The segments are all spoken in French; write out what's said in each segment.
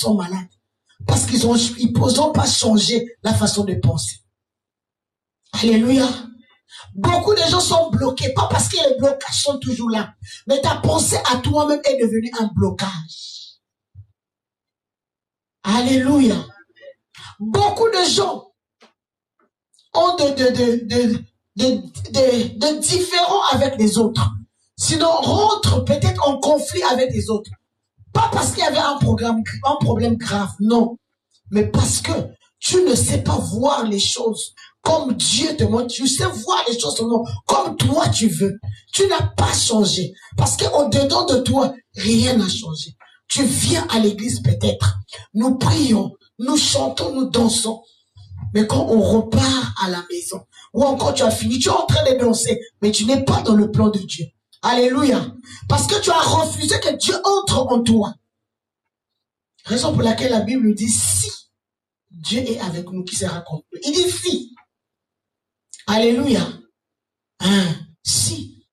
sont malades. Parce qu'ils n'ont pas changé la façon de penser. Alléluia. Beaucoup de gens sont bloqués, pas parce que les blocages sont toujours là, mais ta pensée à toi-même est devenue un blocage. Alléluia. Beaucoup de gens ont de différends avec les autres. Sinon, rentrent peut-être en conflit avec les autres. Pas parce qu'il y avait un problème grave, non. Mais parce que tu ne sais pas voir les choses comme Dieu te montre. Tu sais voir les choses comme toi tu veux. Tu n'as pas changé. Parce qu'au-dedans de toi, rien n'a changé. Tu viens à l'église peut-être. Nous prions, nous chantons, nous dansons. Mais quand on repart à la maison, ou encore tu as fini, tu es en train de danser, mais tu n'es pas dans le plan de Dieu. Alléluia. Parce que tu as refusé que Dieu entre en toi. Raison pour laquelle la Bible dit si Dieu est avec nous, qui sera contre nous. Il dit si. Alléluia. Si.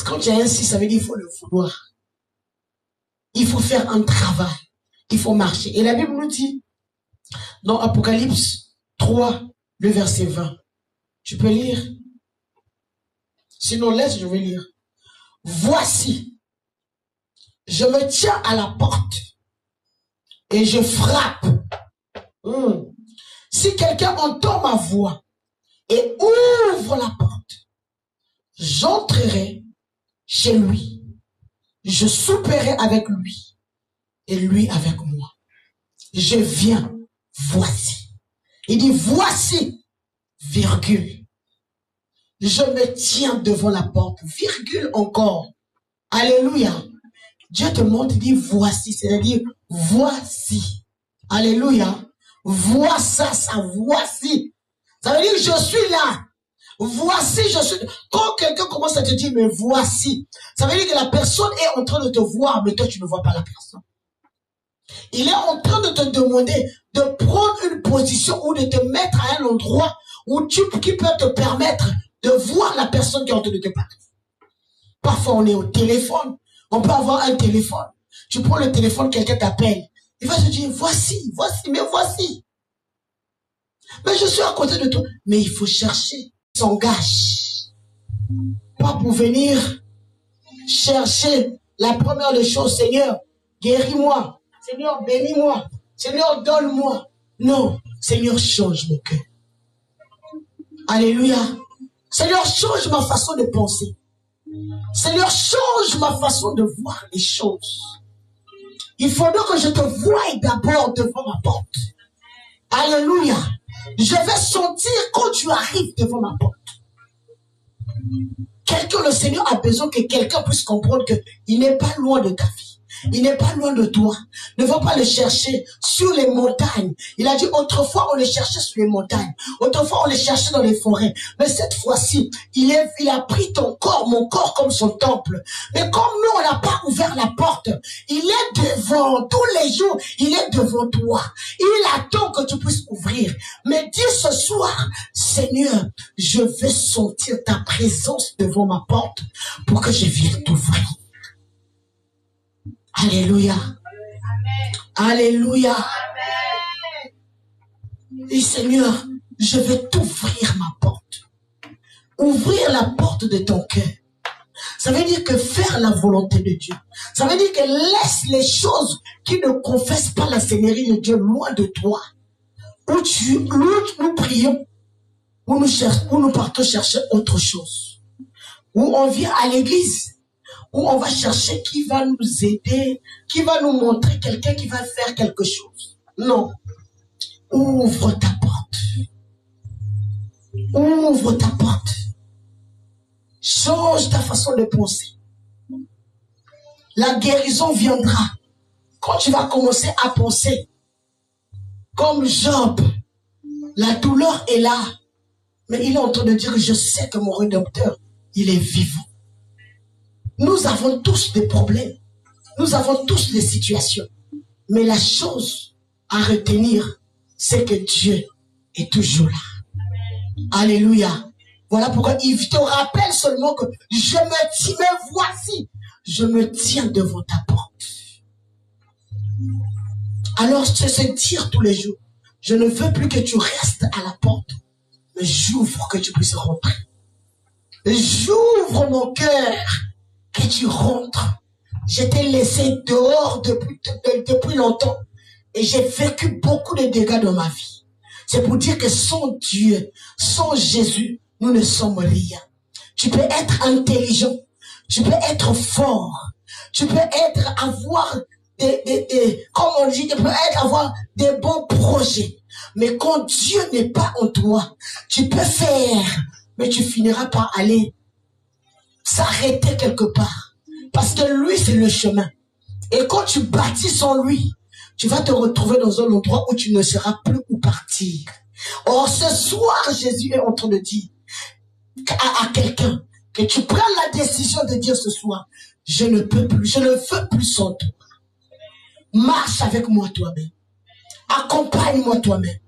Quand il y a un si, ça veut dire qu'il faut le vouloir. Il faut faire un travail. Il faut marcher. Et la Bible nous dit, dans Apocalypse 3, le verset 20. Tu peux lire? Sinon, laisse, je vais lire. Voici, je me tiens à la porte et je frappe. Si quelqu'un entend ma voix et ouvre la porte, j'entrerai chez lui. Je souperai avec lui et lui avec moi. Je viens, voici. Il dit, voici, virgule. Je me tiens devant la porte, virgule encore. Alléluia. Dieu te montre, il dit, voici, c'est-à-dire, voici. Alléluia. Vois ça, voici. Ça veut dire que je suis là. Voici, je suis. Quand quelqu'un commence à te dire, mais voici, ça veut dire que la personne est en train de te voir, mais toi, tu ne vois pas la personne. Il est en train de te demander de prendre une position ou de te mettre à un endroit qui peut te permettre de voir la personne qui est en train de te parler. Parfois, on est au téléphone. On peut avoir un téléphone. Tu prends le téléphone, quelqu'un t'appelle. Il va te dire, voici, mais voici. Mais je suis à côté de toi. Mais il faut chercher. Il s'engage. Pas pour venir chercher la première des choses. Seigneur, guéris-moi. Seigneur, bénis-moi. Seigneur, donne-moi. Non. Seigneur, change mon cœur. Alléluia. Seigneur, change ma façon de penser. Seigneur, change ma façon de voir les choses. Il faudra que je te voie d'abord devant ma porte. Alléluia. Je vais sentir quand tu arrives devant ma porte. Le Seigneur a besoin que quelqu'un puisse comprendre qu'il n'est pas loin de ta vie. Il n'est pas loin de toi. Ne va pas le chercher sur les montagnes. Il a dit autrefois on le cherchait sur les montagnes. Autrefois on le cherchait dans les forêts. Mais cette fois-ci, il a pris ton corps, mon corps comme son temple. Mais comme nous on n'a pas ouvert la porte, il est devant tous les jours. Il est devant toi. Il attend que tu puisses ouvrir. Mais dis ce soir, Seigneur, je veux sentir ta présence devant ma porte pour que je vienne t'ouvrir. Alléluia. Amen. Alléluia. Amen. Et Seigneur, je vais t'ouvrir ma porte. Ouvrir la porte de ton cœur. Ça veut dire que faire la volonté de Dieu. Ça veut dire que laisse les choses qui ne confessent pas la Seigneurie de Dieu loin de toi. Où nous prions, où nous partons chercher autre chose. Où on vient à l'église. Où on va chercher qui va nous aider, qui va nous montrer quelqu'un qui va faire quelque chose. Non. Ouvre ta porte. Ouvre ta porte. Change ta façon de penser. La guérison viendra quand tu vas commencer à penser comme Job. La douleur est là. Mais il est en train de dire, je sais que mon Rédempteur, il est vivant. Nous avons tous des problèmes. Nous avons tous des situations. Mais la chose à retenir, c'est que Dieu est toujours là. Alléluia. Voilà pourquoi il te rappelle seulement que voici, je me tiens devant ta porte. Alors c'est se dire tous les jours, je ne veux plus que tu restes à la porte, mais j'ouvre que tu puisses rentrer. J'ouvre mon cœur, que tu rentres. Je t'ai laissé dehors depuis longtemps et j'ai vécu beaucoup de dégâts dans ma vie. C'est pour dire que sans Dieu, sans Jésus, nous ne sommes rien. Tu peux être intelligent, tu peux être fort, tu peux avoir comme on dit, tu peux avoir des bons projets. Mais quand Dieu n'est pas en toi, tu peux faire, mais tu finiras par aller s'arrêter quelque part. Parce que lui, c'est le chemin. Et quand tu bâtis sans lui, tu vas te retrouver dans un endroit où tu ne sauras plus où partir. Or, ce soir, Jésus est en train de dire à quelqu'un que tu prennes la décision de dire ce soir, je ne peux plus, je ne veux plus sans toi. Marche avec moi toi-même. Accompagne-moi toi-même.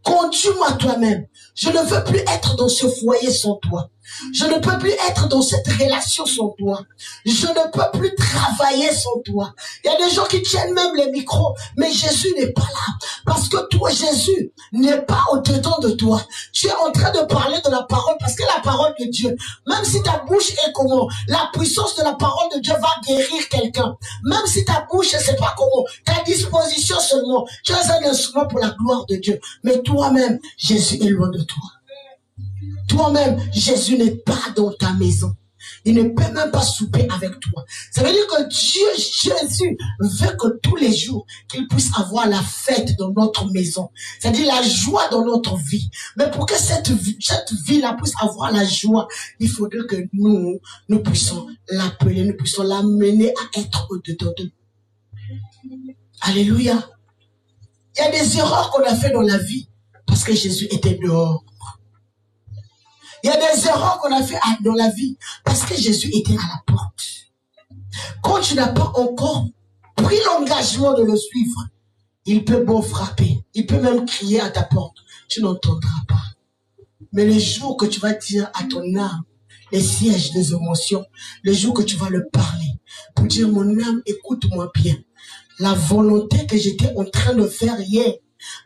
Conduis-moi toi-même. Je ne veux plus être dans ce foyer sans toi. Je ne peux plus être dans cette relation sans toi. Je ne peux plus travailler sans toi. Il y a des gens qui tiennent même les micros, mais Jésus n'est pas là. Parce que toi, Jésus n'est pas au-dedans de toi. Tu es en train de parler de la parole, parce que la parole de Dieu, même si ta bouche est comment, la puissance de la parole de Dieu va guérir quelqu'un. Même si ta bouche, c'est pas comment, ta disposition seulement, tu es un instrument pour la gloire de Dieu. Mais toi-même, Jésus est loin de toi. Toi-même, Jésus n'est pas dans ta maison. Il ne peut même pas souper avec toi. Ça veut dire que Dieu, Jésus, veut que tous les jours, qu'il puisse avoir la fête dans notre maison. C'est-à-dire la joie dans notre vie. Mais pour que cette vie-là puisse avoir la joie, il faudrait que nous puissions l'appeler, nous puissions l'amener à être au-dedans de nous. Alléluia. Il y a des erreurs qu'on a fait dans la vie parce que Jésus était dehors. Il y a des erreurs qu'on a fait dans la vie parce que Jésus était à la porte. Quand tu n'as pas encore pris l'engagement de le suivre, il peut bon frapper, il peut même crier à ta porte. Tu n'entendras pas. Mais le jour que tu vas dire à ton âme les sièges des émotions, le jour que tu vas le parler, pour dire mon âme, écoute-moi bien. La volonté que j'étais en train de faire hier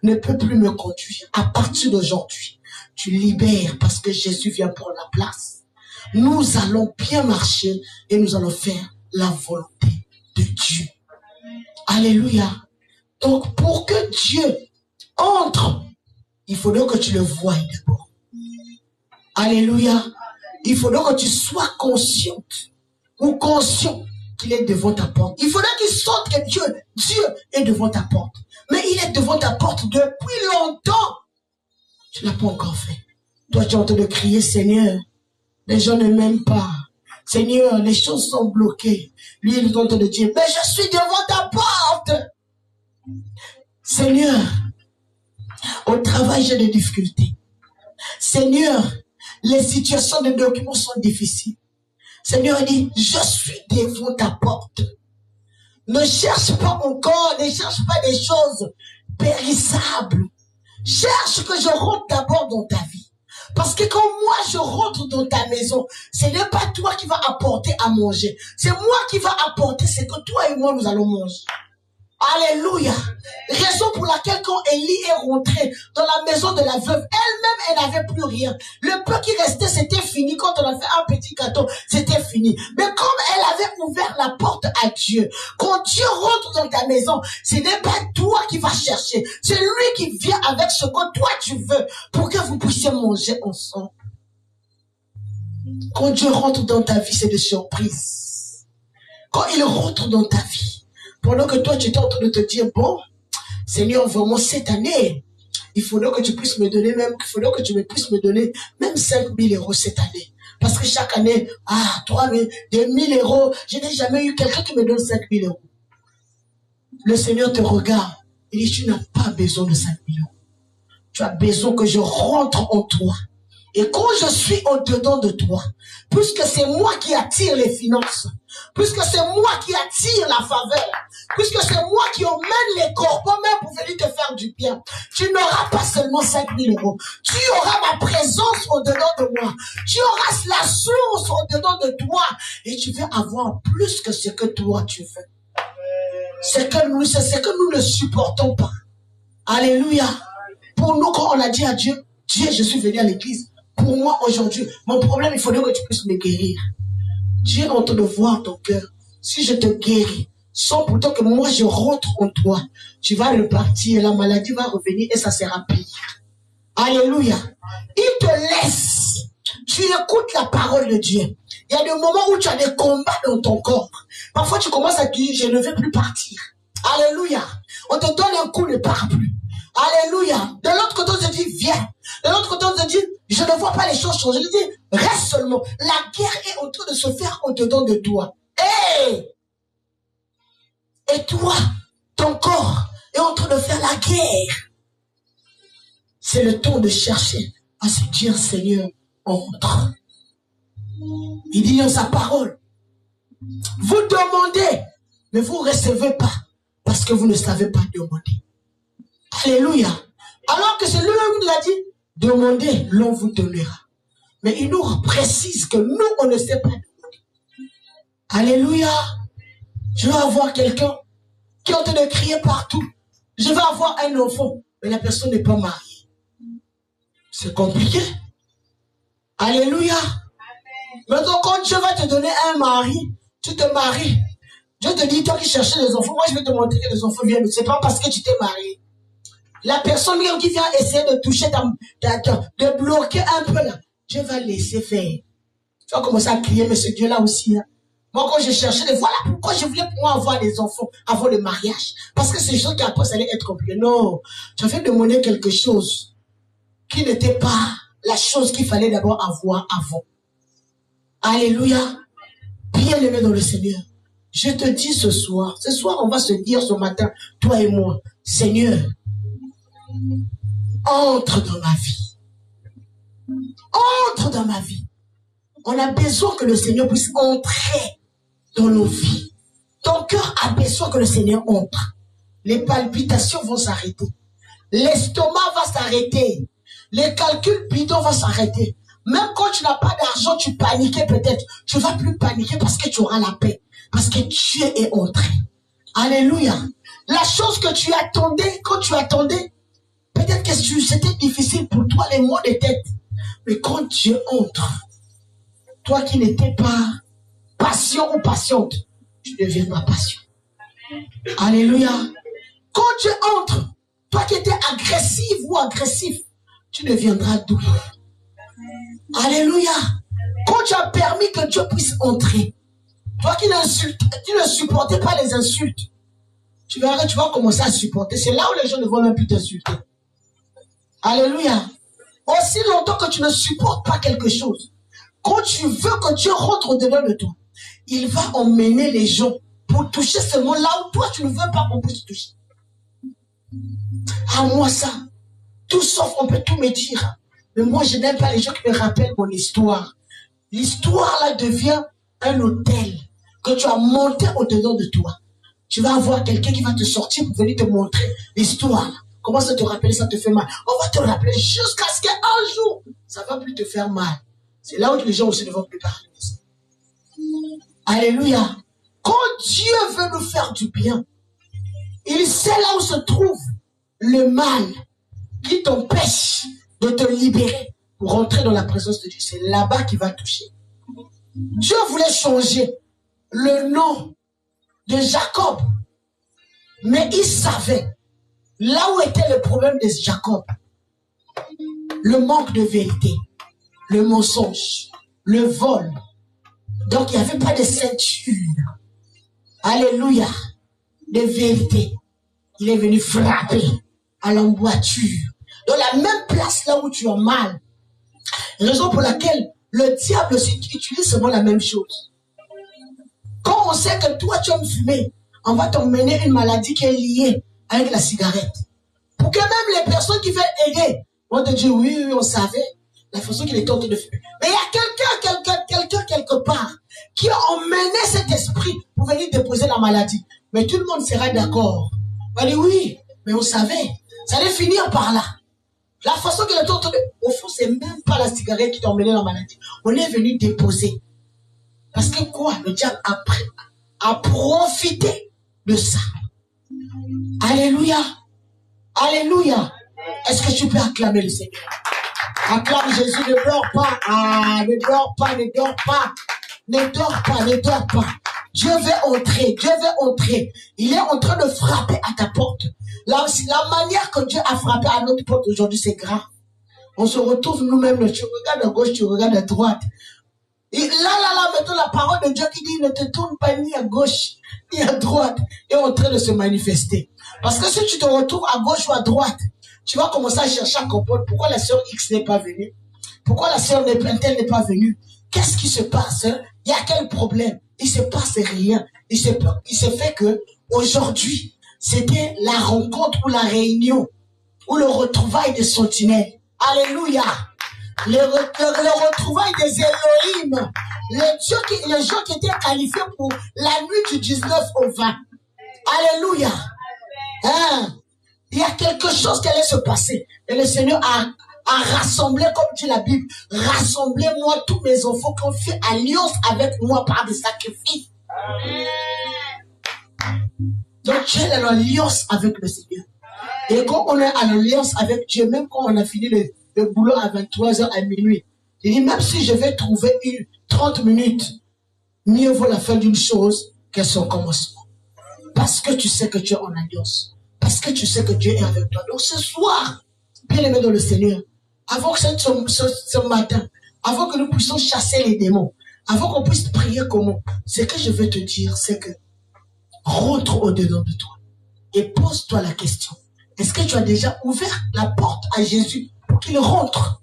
ne peut plus me conduire. À partir d'aujourd'hui, tu libères parce que Jésus vient prendre la place. Nous allons bien marcher et nous allons faire la volonté de Dieu. Alléluia. Donc, pour que Dieu entre, il faudrait que tu le voies d'abord. Alléluia. Il faudrait que tu sois consciente ou conscient qu'il est devant ta porte. Il faudrait qu'il sente que Dieu est devant ta porte. Mais il est devant ta porte depuis longtemps. Tu ne l'as pas encore fait. Toi, tu es en train de crier, Seigneur, les gens ne m'aiment pas. Seigneur, les choses sont bloquées. Lui, il est en train de dire, mais je suis devant ta porte. Seigneur, au travail, j'ai des difficultés. Seigneur, les situations de documents sont difficiles. Seigneur, il dit, je suis devant ta porte. Ne cherche pas encore, ne cherche pas des choses périssables. Cherche que je rentre d'abord dans ta vie. Parce que quand moi je rentre dans ta maison, ce n'est pas toi qui vas apporter à manger. C'est moi qui va apporter ce que toi et moi nous allons manger. Alléluia. Raison pour laquelle quand Élie est rentrée dans la maison de la veuve, elle-même, elle n'avait plus rien. Le peu qui restait, c'était fini. Quand on a fait un petit gâteau, c'était fini. Mais comme elle avait ouvert la porte à Dieu, quand Dieu rentre dans ta maison, ce n'est pas toi qui vas chercher. C'est lui qui vient avec ce que toi tu veux pour que vous puissiez manger ensemble. Quand Dieu rentre dans ta vie, c'est des surprises. Quand il rentre dans ta vie, pendant que toi, tu es en train de te dire, bon, Seigneur, vraiment, cette année, il faudrait que tu puisses me donner même, 5 000 euros cette année. Parce que chaque année, 3 000, 2 000 euros, je n'ai jamais eu quelqu'un qui me donne 5 000 euros. Le Seigneur te regarde. Il dit, tu n'as pas besoin de 5 000 euros. Tu as besoin que je rentre en toi. Et quand je suis au-dedans de toi, puisque c'est moi qui attire les finances, puisque c'est moi qui attire la faveur, puisque c'est moi qui emmène les corbeaux même pour venir te faire du bien, tu n'auras pas seulement 5 000 euros. Tu auras ma présence au-dedans de moi. Tu auras la source au-dedans de toi. Et tu vas avoir plus que ce que toi tu veux. c'est que nous ne supportons pas. Alléluia. Pour nous, quand on a dit à Dieu, Dieu, je suis venu à l'église. Pour moi, aujourd'hui, mon problème, il faudrait que tu puisses me guérir. Dieu est en train de voir ton cœur. Si je te guéris, sans pourtant que moi, je rentre en toi, tu vas repartir, la maladie va revenir et ça sera pire. Alléluia. Il te laisse. Tu écoutes la parole de Dieu. Il y a des moments où tu as des combats dans ton corps. Parfois, tu commences à dire, je ne veux plus partir. Alléluia. On te donne un coup, ne pars plus. Alléluia. De l'autre côté, on te dit, viens. De l'autre côté, on te dit, je ne vois pas les choses changer. Je dis, reste seulement. La guerre est en train de se faire au-dedans de toi. Hey! Et toi, ton corps est en train de faire la guerre. C'est le temps de chercher à se dire, Seigneur, entre. Il dit dans sa parole, vous demandez, mais vous ne recevez pas, parce que vous ne savez pas demander. Alléluia. Alors que c'est lui-même qui l'a dit, demandez, l'on vous donnera. Mais il nous précise que nous, on ne sait pas demander. Alléluia. Je vais avoir quelqu'un qui est en train de crier partout. Je vais avoir un enfant, mais la personne n'est pas mariée. C'est compliqué. Alléluia. Maintenant, quand Dieu va te donner un mari, tu te maries. Dieu te dit, toi qui cherchais les enfants, moi je vais te montrer que les enfants viennent. C'est pas parce que tu t'es marié. La personne qui vient essayer de toucher, de bloquer un peu là, Dieu va laisser faire. Tu vas commencer à crier, mais ce Dieu-là aussi. Hein. Moi, quand je cherchais, voilà pourquoi je voulais pour moi avoir des enfants avant le mariage. Parce que c'est chose qui après, ça allait être compliqué. Non, tu as fait demander quelque chose qui n'était pas la chose qu'il fallait d'abord avoir avant. Alléluia. Bien-aimé dans le Seigneur. Je te dis ce soir, on va se dire ce matin, toi et moi, Seigneur, entre dans ma vie. Entre dans ma vie. On a besoin que le Seigneur puisse entrer dans nos vies. Ton cœur a besoin que le Seigneur entre. Les palpitations vont s'arrêter. L'estomac va s'arrêter. Les calculs bidons vont s'arrêter. Même quand tu n'as pas d'argent, tu paniquais peut-être. Tu ne vas plus paniquer parce que tu auras la paix. Parce que Dieu est entré. Alléluia. La chose que tu attendais, quand tu attendais, peut-être que c'était difficile pour toi, les mots de tête. Mais quand Dieu entre, toi qui n'étais pas patient ou patiente, tu deviens pas patient. Alléluia. Quand Dieu entre, toi qui étais agressive ou agressif, tu deviendras doux. Alléluia. Quand tu as permis que Dieu puisse entrer, toi qui ne supportais pas les insultes, tu vas commencer à supporter. C'est là où les gens ne vont même plus t'insulter. Alléluia. Aussi longtemps que tu ne supportes pas quelque chose, quand tu veux que Dieu rentre au-dedans de toi, il va emmener les gens pour toucher seulement là où toi tu ne veux pas qu'on puisse toucher. À moi ça, tout sauf on peut tout me dire. Mais moi je n'aime pas les gens qui me rappellent mon histoire. L'histoire là devient un hôtel que tu as monté au-dedans de toi. Tu vas avoir quelqu'un qui va te sortir pour venir te montrer l'histoire. Comment ça te rappeler, ça te fait mal. On va te rappeler jusqu'à ce qu'un jour, ça ne va plus te faire mal. C'est là où les gens aussi ne vont plus parler de ça. Alléluia. Quand Dieu veut nous faire du bien, il sait là où se trouve le mal qui t'empêche de te libérer pour rentrer dans la présence de Dieu. C'est là-bas qu'il va toucher. Dieu voulait changer le nom de Jacob, mais il savait là où était le problème de Jacob. Le manque de vérité, le mensonge, le vol. Donc il n'y avait pas de ceinture. Alléluia. De vérité. Il est venu frapper à l'emboîture. Dans la même place là où tu as mal. Raison pour laquelle le diable aussi utilise seulement la même chose. Quand on sait que toi tu aimes fumer, on va t'emmener une maladie qui est liée avec la cigarette. Pour que même les personnes qui veulent aider vont te dire oui, on savait la façon qu'il est en train de fumer. Mais il y a quelqu'un quelque part qui a emmené cet esprit pour venir déposer la maladie. Mais tout le monde sera d'accord. On va dire oui, mais on savait. Ça allait finir par là. La façon qu'il est en train de... Au fond, c'est même pas la cigarette qui t'a emmené la maladie. On est venu déposer. Parce que quoi? Le diable a profité de ça Alléluia. Alléluia. Est-ce que tu peux acclamer le Seigneur? Acclame Jésus, ne dors pas. Ah, ne dors pas, ne dors pas. Ne dors pas, ne dors pas. Dieu veut entrer, Dieu veut entrer. Il est en train de frapper à ta porte. La manière que Dieu a frappé à notre porte aujourd'hui, c'est grave. On se retrouve nous-mêmes, tu regardes à gauche, tu regardes à droite. Et là, maintenant la parole de Dieu qui dit ne te tourne pas ni à gauche ni à droite est en train de se manifester. Parce que si tu te retrouves à gauche ou à droite, tu vas commencer à chercher à comprendre pourquoi la sœur X n'est pas venue. Pourquoi la sœur telle n'est pas venue. Qu'est-ce qui se passe? Il y a quel problème? Il se passe rien. Il se fait que aujourd'hui, c'était la rencontre ou la réunion ou le retrouvail des sentinelles. Alléluia. Le retrouvail des Elohim. Les gens qui étaient qualifiés pour la nuit du 19 au 20. Alléluia. Hein? Il y a quelque chose qui allait se passer. Et le Seigneur a rassemblé, comme dit la Bible, rassemblez-moi tous mes enfants qui ont fait alliance avec moi par des sacrifices. Donc tu es dans l'alliance avec le Seigneur. Et quand on est en alliance avec Dieu, même quand on a fini le boulot à 23h à minuit, il dit même si je vais trouver 30 minutes, mieux vaut la fin d'une chose que son commencement. Parce que tu sais que tu es en alliance. Parce que tu sais que Dieu est avec toi. Donc ce soir, bien aimé dans le Seigneur, avant que ce matin, avant que nous puissions chasser les démons, avant qu'on puisse prier comment, ce que je veux te dire, c'est que rentre au-dedans de toi et pose-toi la question. Est-ce que tu as déjà ouvert la porte à Jésus pour qu'il rentre?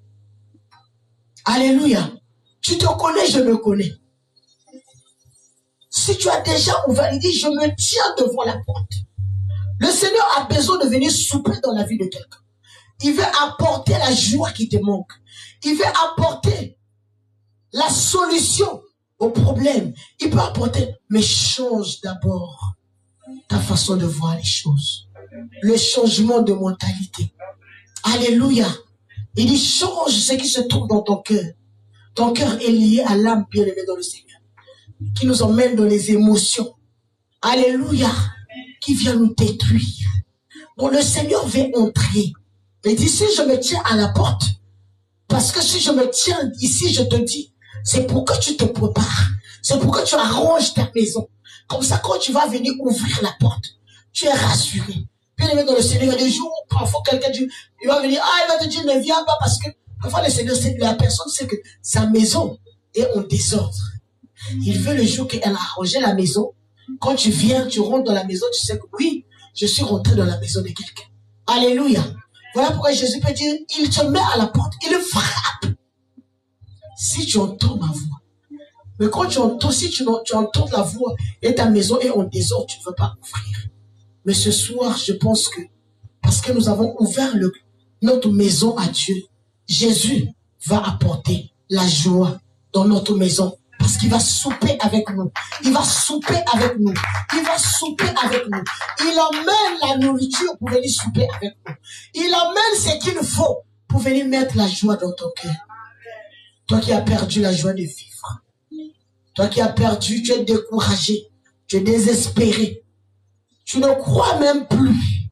Alléluia. Tu te connais, je me connais. Si tu as déjà ouvert, il dit, je me tiens devant la porte. Le Seigneur a besoin de venir souper dans la vie de quelqu'un. Il veut apporter la joie qui te manque. Il veut apporter la solution au problème. Il peut apporter, mais change d'abord ta façon de voir les choses. Le changement de mentalité. Alléluia. Il dit, change ce qui se trouve dans ton cœur. Ton cœur est lié à l'âme bien-aimée dans le Seigneur, qui nous emmène dans les émotions. Alléluia. Qui vient nous détruire. Donc le Seigneur veut entrer. Il dit, si je me tiens à la porte, parce que si je me tiens ici, je te dis, c'est pour que tu te prépares. C'est pour que tu arranges ta maison. Comme ça, quand tu vas venir ouvrir la porte, tu es rassuré. Bien aimé dans le Seigneur, il y a des jours où parfois quelqu'un il va venir, il va te dire, ne viens pas parce que parfois le Seigneur, la personne sait que sa maison est en désordre. Il veut le jour qu'elle a arrangé la maison. Quand tu viens, tu rentres dans la maison, tu sais que oui, je suis rentré dans la maison de quelqu'un. Alléluia. Voilà pourquoi Jésus peut dire, il te met à la porte, il frappe. Si tu entends ma voix. Mais quand tu entends, si tu entends la voix et ta maison est en désordre, tu ne veux pas ouvrir. Mais ce soir, je pense que, parce que nous avons ouvert notre maison à Dieu, Jésus va apporter la joie dans notre maison. Parce qu'il va souper avec nous. Il va souper avec nous. Il va souper avec nous. Il emmène la nourriture pour venir souper avec nous. Il emmène ce qu'il faut pour venir mettre la joie dans ton cœur. Toi qui as perdu la joie de vivre. Toi qui as perdu, tu es découragé. Tu es désespéré. Tu ne crois même plus.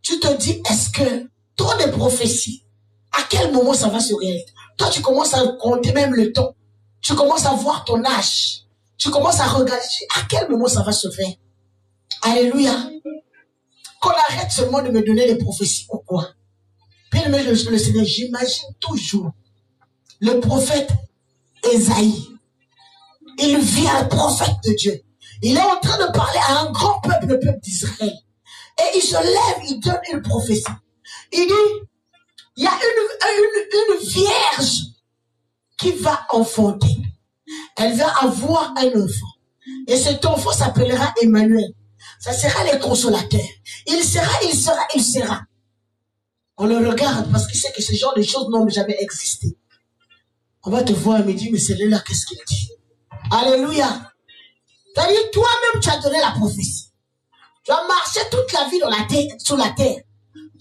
Tu te dis, est-ce que trop de prophéties, à quel moment ça va se réaliser? Toi, tu commences à compter même le temps. Tu commences à voir ton âge. Tu commences à regarder à quel moment ça va se faire. Alléluia. Qu'on arrête seulement de me donner les prophéties ou quoi. Puis le Seigneur, j'imagine toujours le prophète Ésaïe. Il vient, le prophète de Dieu. Il est en train de parler à un grand peuple, le peuple d'Israël. Et il se lève, il donne une prophétie. Il dit, il y a une vierge qui va enfanter. Elle va avoir un enfant. Et cet enfant s'appellera Emmanuel. Ça sera le consolateur. Il sera. On le regarde parce qu'il sait que ce genre de choses n'ont jamais existé. On va te voir et me dire, mais celui-là, qu'est-ce qu'il dit? Alléluia. C'est-à-dire, toi-même, tu as donné la prophétie. Tu as marché toute la vie sur la terre,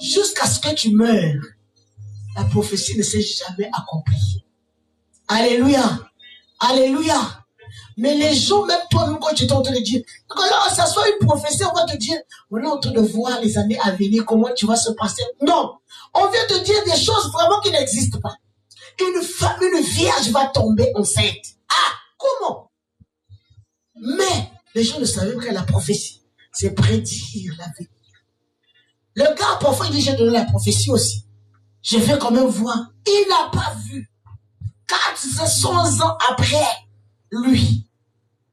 jusqu'à ce que tu meurs. La prophétie ne s'est jamais accomplie. Alléluia. Alléluia. Mais les gens, même toi-même, quand tu es en train de dire, quand là, ça soit une prophétie, on va te dire, on est en train de voir les années à venir, comment tu vas se passer. Non, on vient te dire des choses vraiment qui n'existent pas. Une femme, une vierge va tomber enceinte. Ah, comment? Mais les gens ne savaient pas que la prophétie, c'est prédire l'avenir. Le gars, parfois, il dit, j'ai donné la prophétie aussi. Je vais quand même voir. Il n'a pas vu. 400 ans après, lui,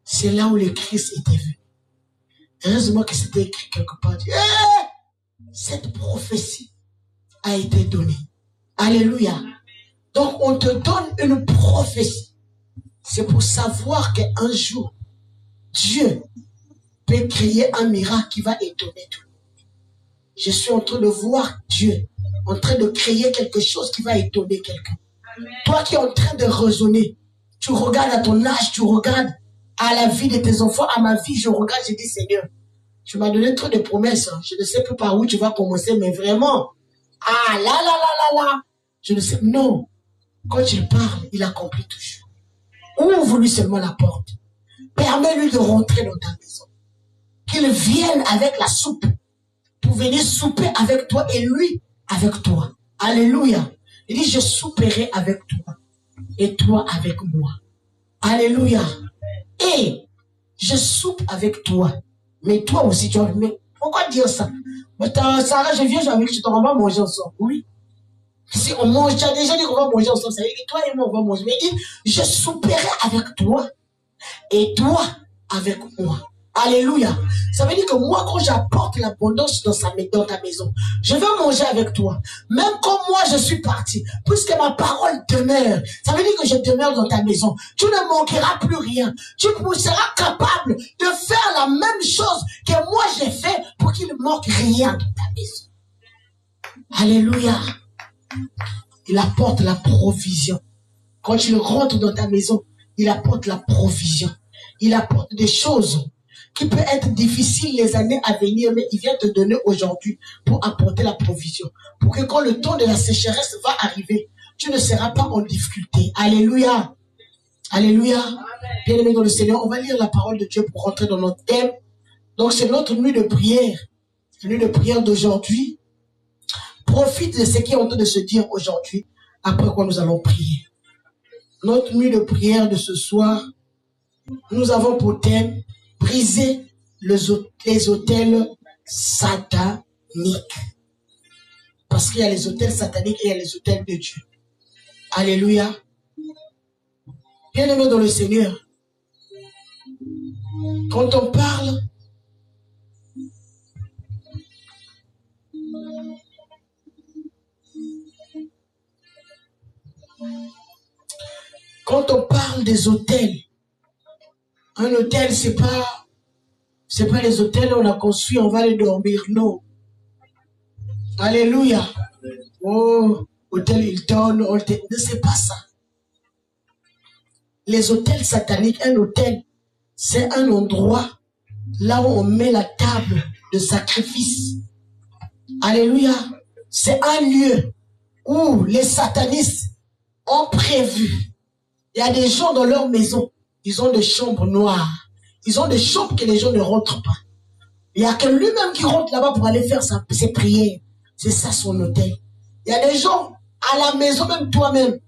c'est là où le Christ était vu. Heureusement que c'était écrit quelque part. Cette prophétie a été donnée. Alléluia. Donc, on te donne une prophétie. C'est pour savoir qu'un jour, Dieu peut créer un miracle qui va étonner tout le monde. Je suis en train de voir Dieu en train de créer quelque chose qui va étonner quelqu'un. Toi qui es en train de raisonner, tu regardes à ton âge, tu regardes à la vie de tes enfants, à ma vie, je regarde, je dis Seigneur, tu m'as donné trop de promesses, hein. Je ne sais plus par où tu vas commencer, mais vraiment, ah là là là là là, je ne sais, non, quand il parle, il accomplit toujours. Ouvre-lui seulement la porte, permets-lui de rentrer dans ta maison, qu'il vienne avec la soupe, pour venir souper avec toi et lui avec toi. Alléluia. Il dit, je souperai avec toi et toi avec moi. Alléluia. Et je soupe avec toi. Mais toi aussi, tu vas... Mais pourquoi dire ça? Sarah, je viens avec tu t'en vas manger ensemble. Oui. Si on mange, tu as déjà dit qu'on va manger ensemble. Ça veut dire que toi et moi, on va manger. Mais il dit, je souperai avec toi et toi avec moi. Alléluia. Ça veut dire que moi, quand j'apporte l'abondance dans ta maison, je vais manger avec toi. Même quand moi, je suis parti, puisque ma parole demeure, ça veut dire que je demeure dans ta maison. Tu ne manqueras plus rien. Tu seras capable de faire la même chose que moi, j'ai fait pour qu'il ne manque rien dans ta maison. Alléluia. Il apporte la provision. Quand il rentre dans ta maison, il apporte la provision. Il apporte des choses qui peut être difficile les années à venir, mais il vient te donner aujourd'hui pour apporter la provision. Pour que quand le temps de la sécheresse va arriver, tu ne seras pas en difficulté. Alléluia. Alléluia. Bien-aimés dans le Seigneur, on va lire la parole de Dieu pour rentrer dans notre thème. Donc c'est notre nuit de prière. La nuit de prière d'aujourd'hui. Profite de ce qui est en train de se dire aujourd'hui, après quoi nous allons prier. Notre nuit de prière de ce soir, nous avons pour thème briser les autels sataniques. Parce qu'il y a les autels sataniques et il y a les autels de Dieu. Alléluia. Bien-aimés dans le Seigneur, quand on parle des autels, un hôtel, c'est pas les hôtels où on a construit, on va aller dormir, non. Alléluia. Oh, hôtel Hilton, hôtel, ne c'est pas ça. Les hôtels sataniques, un hôtel, c'est un endroit là où on met la table de sacrifice. Alléluia. C'est un lieu où les satanistes ont prévu. Il y a des gens dans leur maison, ils ont des chambres noires. Ils ont des chambres que les gens ne rentrent pas. Il n'y a que lui-même qui rentre là-bas pour aller faire ses prières. C'est ça son hôtel. Il y a des gens à la maison, même toi-même.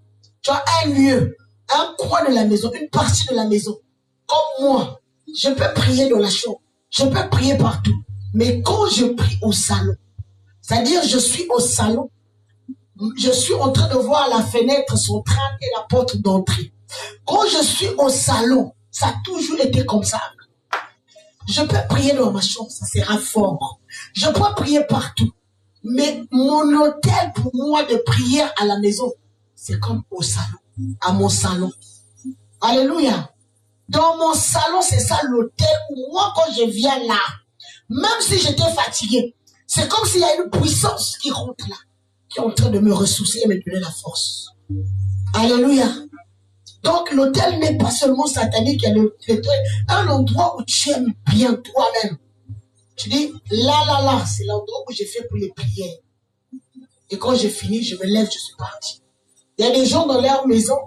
Tu as un lieu, un coin de la maison, une partie de la maison. Comme moi, je peux prier dans la chambre. Je peux prier partout. Mais quand je prie au salon, c'est-à-dire je suis au salon, je suis en train de voir la fenêtre centrale et la porte d'entrée. Quand je suis au salon, ça a toujours été comme ça. Je peux prier dans ma chambre, ça sera fort. Je peux prier partout. Mais mon hôtel pour moi de prière à la maison, c'est comme au salon, à mon salon. Alléluia. Dans mon salon, c'est ça l'hôtel où moi, quand je viens là, même si j'étais fatigué, c'est comme s'il y a une puissance qui rentre là, qui est en train de me ressourcer et me donner la force. Alléluia. Donc l'hôtel n'est pas seulement satanique, il y a un endroit où tu aimes bien toi-même. Tu dis, là, c'est l'endroit où j'ai fait pour les prières. Et quand j'ai fini, je me lève, je suis parti. Il y a des gens dans leur maison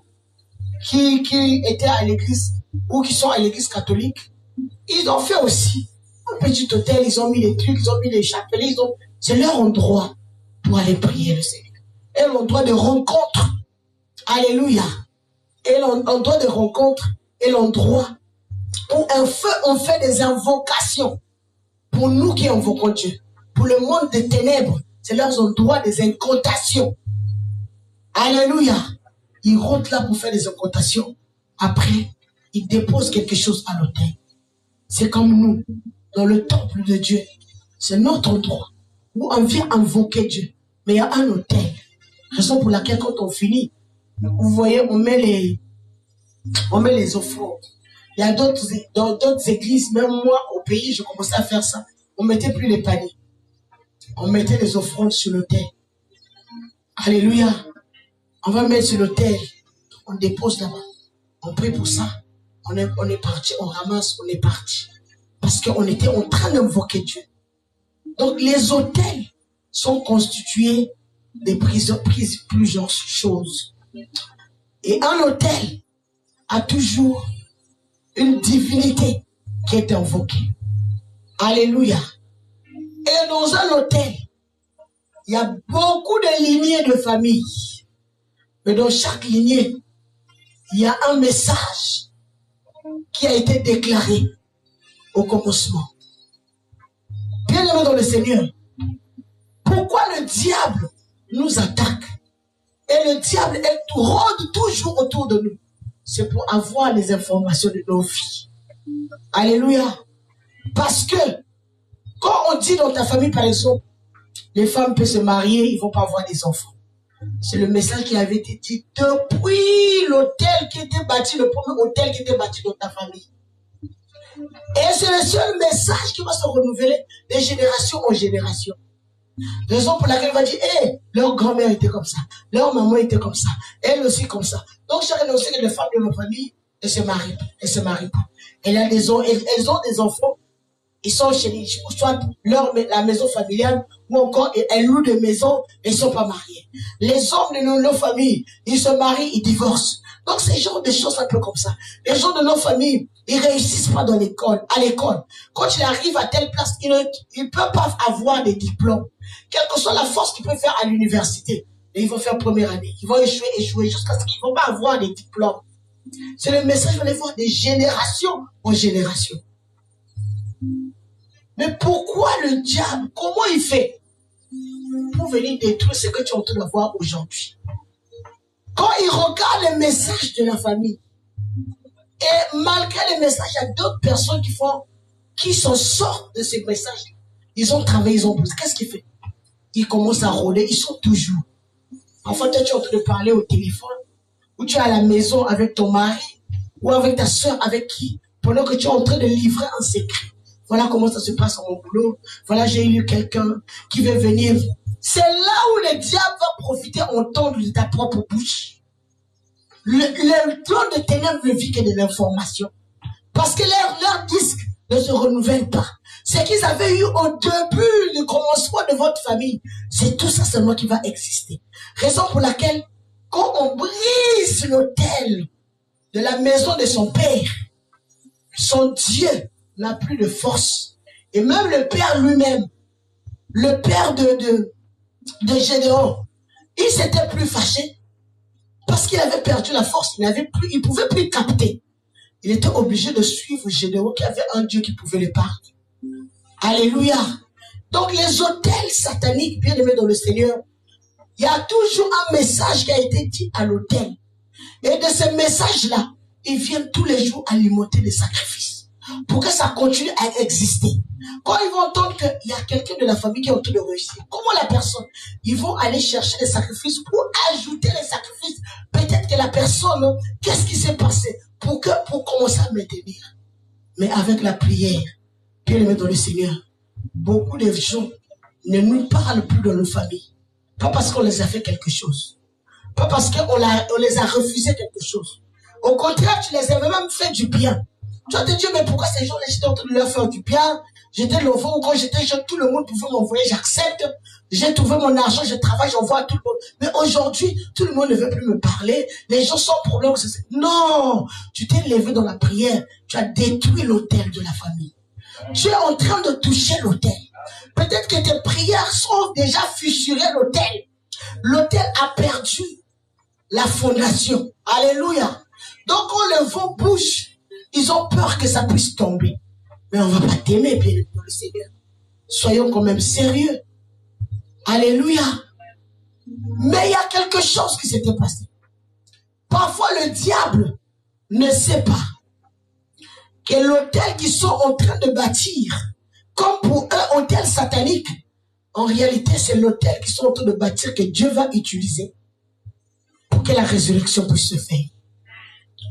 qui étaient à l'église ou qui sont à l'église catholique, ils ont fait aussi un petit hôtel, ils ont mis les trucs, ils ont mis les chapelets, c'est leur endroit pour aller prier le Seigneur. Et l'endroit de rencontre. Alléluia. Et l'endroit de rencontre est l'endroit où on fait des invocations. Pour nous qui invoquons Dieu. Pour le monde des ténèbres, c'est leurs endroits des incantations. Alléluia. Ils rentrent là pour faire des incantations. Après, ils déposent quelque chose à l'autel. C'est comme nous, dans le temple de Dieu. C'est notre endroit où on vient invoquer Dieu. Mais il y a un autel. Raison pour laquelle quand on finit, vous voyez, on met les offrandes. Il y a d'autres églises, même moi au pays, je commençais à faire ça. On mettait plus les paniers. On mettait les offrandes sur l'autel. Alléluia. On va mettre sur l'autel. On dépose là-bas. On prie pour ça. On est parti, on ramasse, on est parti. Parce qu'on était en train d'invoquer Dieu. Donc les autels sont constitués de plusieurs choses. Et un autel a toujours une divinité qui est invoquée. Alléluia. Et dans un autel, il y a beaucoup de lignées de famille. Mais dans chaque lignée, il y a un message qui a été déclaré au commencement. Bien-aimés dans le Seigneur, pourquoi le diable nous attaque? Et le diable rôde toujours autour de nous. C'est pour avoir les informations de nos vies. Alléluia. Parce que, quand on dit dans ta famille, par exemple, les femmes peuvent se marier, ils ne vont pas avoir des enfants. C'est le message qui avait été dit depuis l'hôtel qui était bâti, le premier hôtel qui était bâti dans ta famille. Et c'est le seul message qui va se renouveler de génération en génération. Raison pour laquelle on va dire, leur grand-mère était comme ça, leur maman était comme ça, elle aussi comme ça. Donc chacun sait que les femmes de ma famille, elles se marient pas. Elles ont des enfants, ils sont chez soit la maison familiale, ou encore elles louent des maisons, elles ne sont pas mariées. Les hommes de nos familles, ils se marient, ils divorcent. Donc c'est genre de choses un peu comme ça. Les gens de nos familles, ils réussissent pas à l'école. Quand ils arrivent à telle place, ils ne peuvent pas avoir des diplômes. Quelle que soit la force qu'ils peuvent faire à l'université. Et ils vont faire première année. Ils vont échouer jusqu'à ce qu'ils ne vont pas avoir des diplômes. C'est le message qu'on va voir de génération en génération. Mais pourquoi le diable, comment il fait pour venir détruire ce que tu es en train de voir aujourd'hui? Quand il regarde les messages de la famille, et malgré les messages, il y a d'autres personnes qui s'en sortent de ces messages. Ils ont travaillé, ils ont posé. Qu'est-ce qu'il fait? Ils commencent à rôder, ils sont toujours. Enfin, toi, tu es en train de parler au téléphone, ou tu es à la maison avec ton mari, ou avec ta soeur, avec qui, pendant que tu es en train de livrer un secret. Voilà comment ça se passe à mon boulot. Voilà, j'ai eu quelqu'un qui veut venir. C'est là où le diable va profiter entendre de ta propre bouche. Le plan de ténèbres ne vit que de l'information. Parce que leur disque ne se renouvelle pas. Ce qu'ils avaient eu au début du commencement de votre famille, c'est tout ça seulement qui va exister. Raison pour laquelle, quand on brise l'autel de la maison de son père, son Dieu n'a plus de force. Et même le père lui-même, le père de Gédéon, il s'était plus fâché parce qu'il avait perdu la force. Il ne pouvait plus capter. Il était obligé de suivre Gédéon qui avait un Dieu qui pouvait le pardonner. Alléluia. Donc les autels sataniques, bien aimés dans le Seigneur, il y a toujours un message qui a été dit à l'autel. Et de ces messages-là, ils viennent tous les jours alimenter des sacrifices pour que ça continue à exister. Quand ils vont entendre qu'il y a quelqu'un de la famille qui est en train de réussir, comment la personne, ils vont aller chercher des sacrifices pour ajouter les sacrifices. Peut-être que la personne, qu'est-ce qui s'est passé pour commencer à maintenir. Mais avec la prière, bien aimé dans le Seigneur, beaucoup de gens ne nous parlent plus dans nos familles. Pas parce qu'on les a fait quelque chose. Pas parce qu'on les a refusé quelque chose. Au contraire, tu les avais même fait du bien. Tu vas te dire, mais pourquoi ces gens-là, j'étais en train de leur faire du bien? J'étais l'enfant, ou quand j'étais jeune, tout le monde pouvait m'envoyer, j'accepte. J'ai trouvé mon argent, je travaille, j'envoie à tout le monde. Mais aujourd'hui, tout le monde ne veut plus me parler. Les gens sont problèmes. Non, tu t'es levé dans la prière. Tu as détruit l'autel de la famille. Tu es en train de toucher l'autel. Peut-être que tes prières sont déjà fissurées l'autel. L'autel a perdu la fondation. Alléluia. Donc quand le vent bouge, ils ont peur que ça puisse tomber. Mais on ne va pas t'aimer, bien le Seigneur. Soyons quand même sérieux. Alléluia. Mais il y a quelque chose qui s'était passé. Parfois le diable ne sait pas que l'autel qu'ils sont en train de bâtir, comme pour eux, autel satanique, en réalité c'est l'autel qu'ils sont en train de bâtir que Dieu va utiliser pour que la résurrection puisse se faire.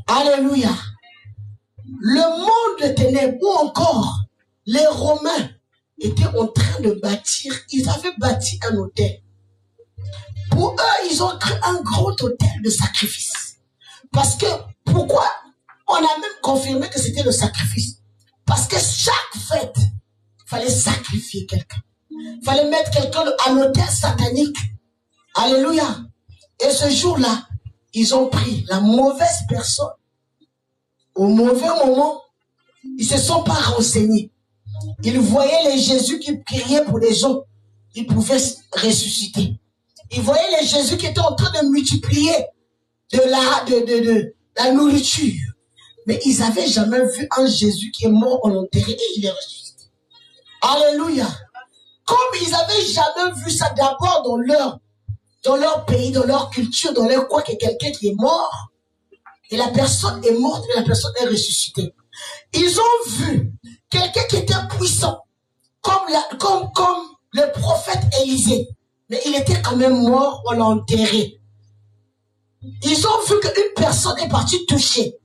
Alléluia. Le monde de ténèbres ou encore les Romains étaient en train de bâtir, ils avaient bâti un autel. Pour eux, ils ont créé un grand autel de sacrifice. Parce que, pourquoi? On a même confirmé que c'était le sacrifice. Parce que chaque fête, il fallait sacrifier quelqu'un. Il fallait mettre quelqu'un à l'autel satanique. Alléluia. Et ce jour-là, ils ont pris la mauvaise personne au mauvais moment. Ils ne se sont pas renseignés. Ils voyaient les Jésus qui priaient pour les gens. Ils pouvaient ressusciter. Ils voyaient les Jésus qui étaient en train de multiplier de la nourriture. Mais ils n'avaient jamais vu un Jésus qui est mort en enterré et il est ressuscité. Alléluia. Comme ils n'avaient jamais vu ça d'abord dans leur pays, dans leur culture, dans leur quoi, que quelqu'un qui est mort, et la personne est morte et la personne est ressuscitée. Ils ont vu quelqu'un qui était puissant, comme le prophète Élisée, mais il était quand même mort, on l'a enterré. Ils ont vu qu'une personne est partie toucher.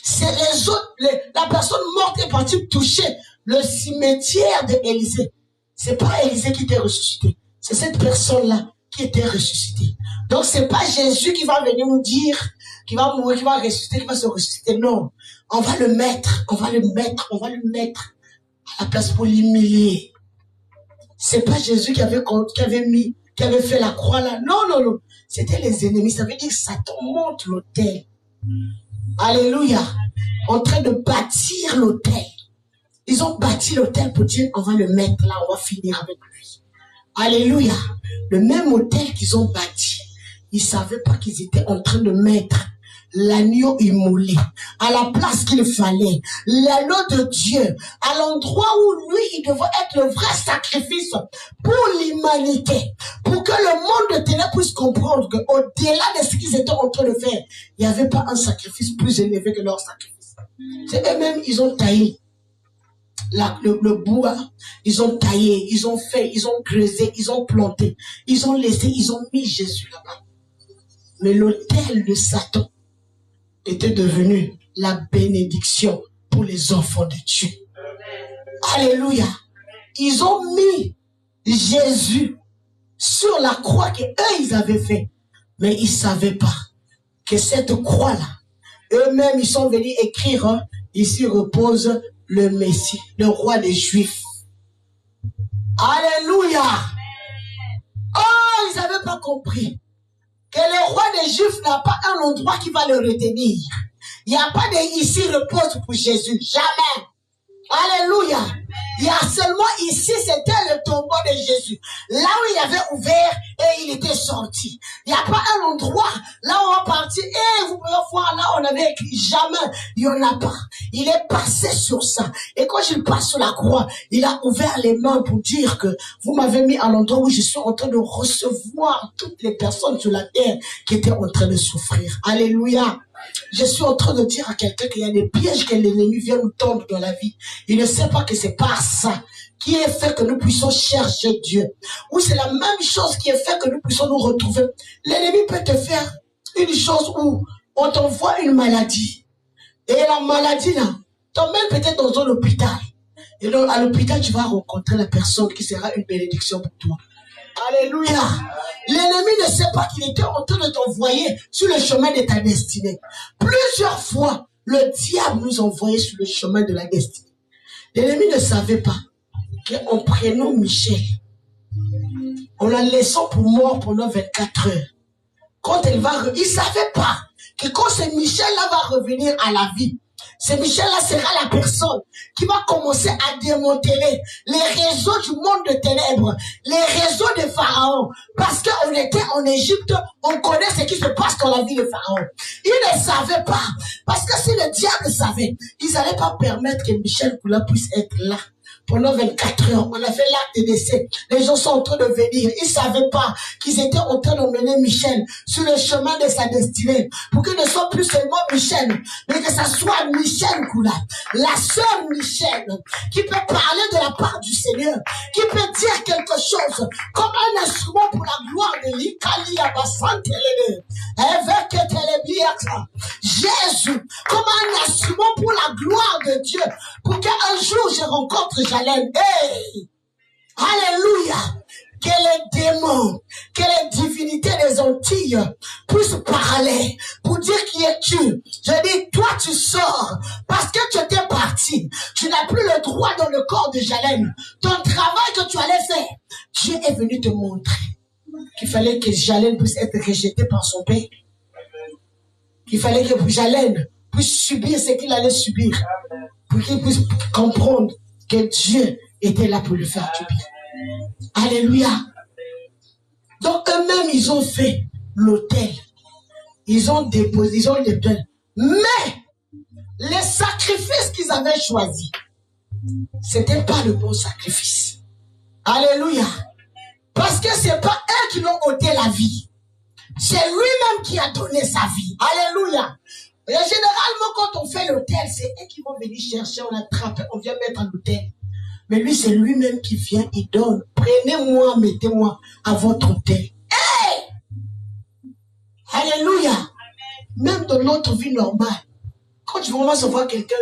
C'est les autres, la personne morte est partie toucher le cimetière d'Élisée. C'est pas Élisée qui était ressuscité, c'est cette personne-là qui était ressuscitée. Donc c'est pas Jésus qui va venir nous dire qu'il va mourir, qu'il va ressusciter, qu'il va se ressusciter. Non, on va le mettre à la place pour l'humilier. C'est pas Jésus qui avait fait la croix là. Non. C'était les ennemis. Ça veut dire que Satan monte l'autel. Alléluia. En train de bâtir l'autel. Ils ont bâti l'autel pour dire on va le mettre là, on va finir avec lui. Alléluia. Le même autel qu'ils ont bâti, ils ne savaient pas qu'ils étaient en train de mettre l'agneau immolé à la place qu'il fallait, l'agneau de Dieu, à l'endroit où lui, il devait être le vrai sacrifice pour l'humanité, pour que le monde de ténèbres puisse comprendre qu'au-delà de ce qu'ils étaient en train de faire, il n'y avait pas un sacrifice plus élevé que leur sacrifice. C'est eux-mêmes, ils ont taillé le bois, ils ont taillé, ils ont fait, ils ont creusé, ils ont planté, ils ont laissé, ils ont mis Jésus là-bas. Mais l'autel de Satan était devenu la bénédiction pour les enfants de Dieu. Alléluia. Ils ont mis Jésus sur la croix qu'eux ils avaient fait. Mais ils ne savaient pas que cette croix-là, eux-mêmes ils sont venus écrire, ici repose le Messie, le roi des Juifs. Alléluia. Oh, ils n'avaient pas compris que le roi des Juifs n'a pas un endroit qui va le retenir. Il n'y a pas de ici repose pour Jésus. Jamais. Alléluia. Il y a seulement ici, c'était le tombeau de Jésus. Là où il avait ouvert et il était sorti. Il n'y a pas un endroit là où on va partir. Et vous pouvez voir là où on avait écrit jamais. Il n'y en a pas. Il est passé sur ça. Et quand il passe sur la croix, il a ouvert les mains pour dire que vous m'avez mis à l'endroit où je suis en train de recevoir toutes les personnes sur la terre qui étaient en train de souffrir. Alléluia. Je suis en train de dire à quelqu'un qu'il y a des pièges que l'ennemi vient nous tendre dans la vie. Il ne sait pas que c'est par ça qui est fait que nous puissions chercher Dieu. Ou c'est la même chose qui est fait que nous puissions nous retrouver. L'ennemi peut te faire une chose où on t'envoie une maladie. Et la maladie là, t'emmène peut-être dans un hôpital. Et donc à l'hôpital, tu vas rencontrer la personne qui sera une bénédiction pour toi. Alléluia. L'ennemi ne sait pas qu'il était en train de t'envoyer sur le chemin de ta destinée. Plusieurs fois, le diable nous envoyait sur le chemin de la destinée. L'ennemi ne savait pas qu'en prénom Michel, On la laissant pour mort pendant 24 heures. Quand elle va, il ne savait pas que quand ce Michel-là va revenir à la vie, ce Michel-là sera la personne qui va commencer à démanteler les réseaux du monde de ténèbres, les réseaux de Pharaon. Parce qu'on était en Égypte, on connaît ce qui se passe dans la vie de Pharaon. Ils ne savaient pas. Parce que si le diable savait, ils n'allaient pas permettre que Michel Koula puisse être là. Pendant 24 heures, on a fait l'acte de décès. Les gens sont en train de venir. Ils ne savaient pas qu'ils étaient en train d'emmener Michel sur le chemin de sa destinée. Pour qu'il ne soit plus seulement Michel, mais que ça soit Michel Koula, la sœur Michel, qui peut parler de la part du Seigneur, qui peut dire quelque chose comme un instrument pour la gloire de l'Ikali Abasantelele. Jésus, comme un instrument pour la gloire de Dieu, pour qu'un jour je rencontre Jalem. Hey! Alléluia! Que les démons, que les divinités des Antilles puissent parler pour dire qui es-tu. Je dis, toi tu sors parce que tu étais parti. Tu n'as plus le droit dans le corps de Jalem. Ton travail que tu allais faire, Dieu est venu te montrer qu'il fallait que Jalem puisse être rejeté par son père. Qu'il fallait que Jalem puisse subir ce qu'il allait subir. Pour qu'il puisse comprendre que Dieu était là pour lui faire du bien. Alléluia. Donc eux-mêmes, ils ont fait l'autel. Ils ont déposé, ils ont l'autel. Mais les sacrifices qu'ils avaient choisis, c'était pas le bon sacrifice. Alléluia. Parce que c'est pas eux qui l'ont ôté la vie. C'est lui-même qui a donné sa vie. Alléluia. Et généralement, quand on fait l'autel, c'est eux qui vont venir chercher, on attrape, on vient mettre un autel. Mais lui, c'est lui-même qui vient, il donne. Prenez-moi, mettez-moi à votre autel. Hey! Alléluia! Même dans notre vie normale, quand tu commences à voir quelqu'un,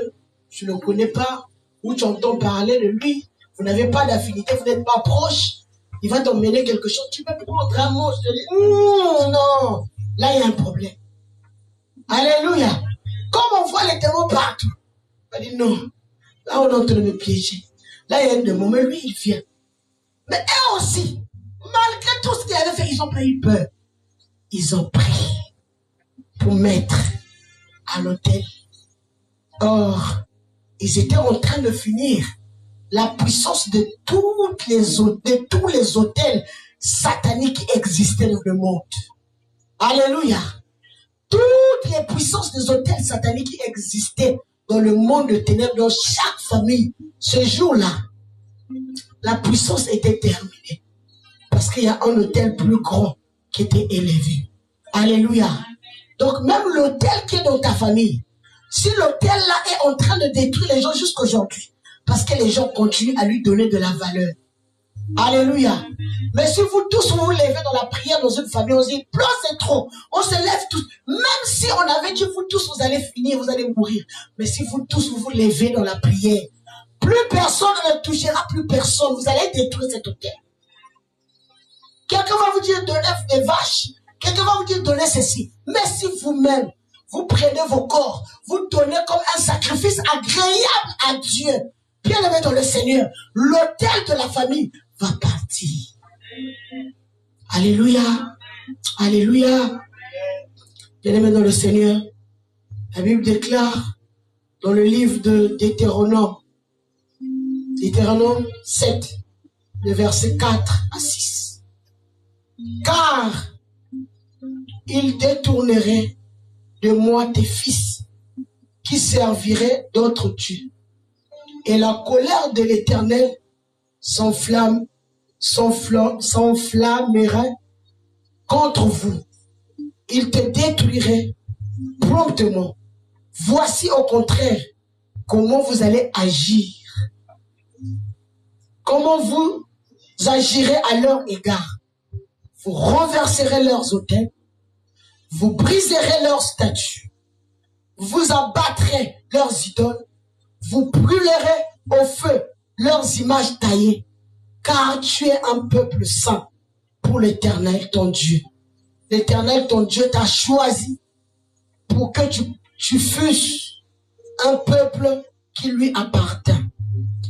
tu ne le connais pas, ou tu entends parler de lui, vous n'avez pas d'affinité, vous n'êtes pas proche, il va t'emmener quelque chose, tu peux prendre un mot, je te dis, non, là il y a un problème. Alléluia! Comme on voit les démons partout, on dit non, là on est en train de me piéger. Là, il y a un démon, mais lui, il vient. Mais eux aussi, malgré tout ce qu'ils avaient fait, ils n'ont pas eu peur. Ils ont pris pour mettre à l'autel. Or, ils étaient en train de finir la puissance de tous les autels sataniques qui existaient dans le monde. Alléluia. Toutes les puissances des autels sataniques qui existaient dans le monde de ténèbres, dans chaque famille, ce jour-là, la puissance était terminée. Parce qu'il y a un autel plus grand qui était élevé. Alléluia. Donc même l'autel qui est dans ta famille, si l'autel-là est en train de détruire les gens jusqu'aujourd'hui, parce que les gens continuent à lui donner de la valeur. Alléluia. Mais si vous tous vous levez dans la prière dans une famille, on se dit, plus c'est trop, on se lève tous. Même si on avait dit, vous tous, vous allez finir, vous allez mourir. Mais si vous tous, vous vous levez dans la prière, plus personne ne touchera, plus personne. Vous allez détruire cet autel. Quelqu'un va vous dire, donnez des vaches. Quelqu'un va vous dire, donnez ceci. Mais si vous-même, vous prenez vos corps, vous donnez comme un sacrifice agréable à Dieu, bien aimé dans le Seigneur, l'autel de la famille va partir. Alléluia. Alléluia. Bien aimé dans le Seigneur, la Bible déclare dans le livre de Deutéronome 7, le verset 4 à 6. Car il détournerait de moi tes fils qui serviraient d'autres dieux. Et la colère de l'Éternel s'enflammerait contre vous. Il te détruirait promptement. Voici au contraire comment vous allez agir. Comment vous agirez à leur égard. Vous renverserez leurs autels. Vous briserez leurs statues. Vous abattrez leurs idoles. Vous brûlerez au feu leurs images taillées. Car tu es un peuple saint pour l'Éternel ton Dieu. L'Éternel ton Dieu t'a choisi pour que tu fusses un peuple qui lui appartient.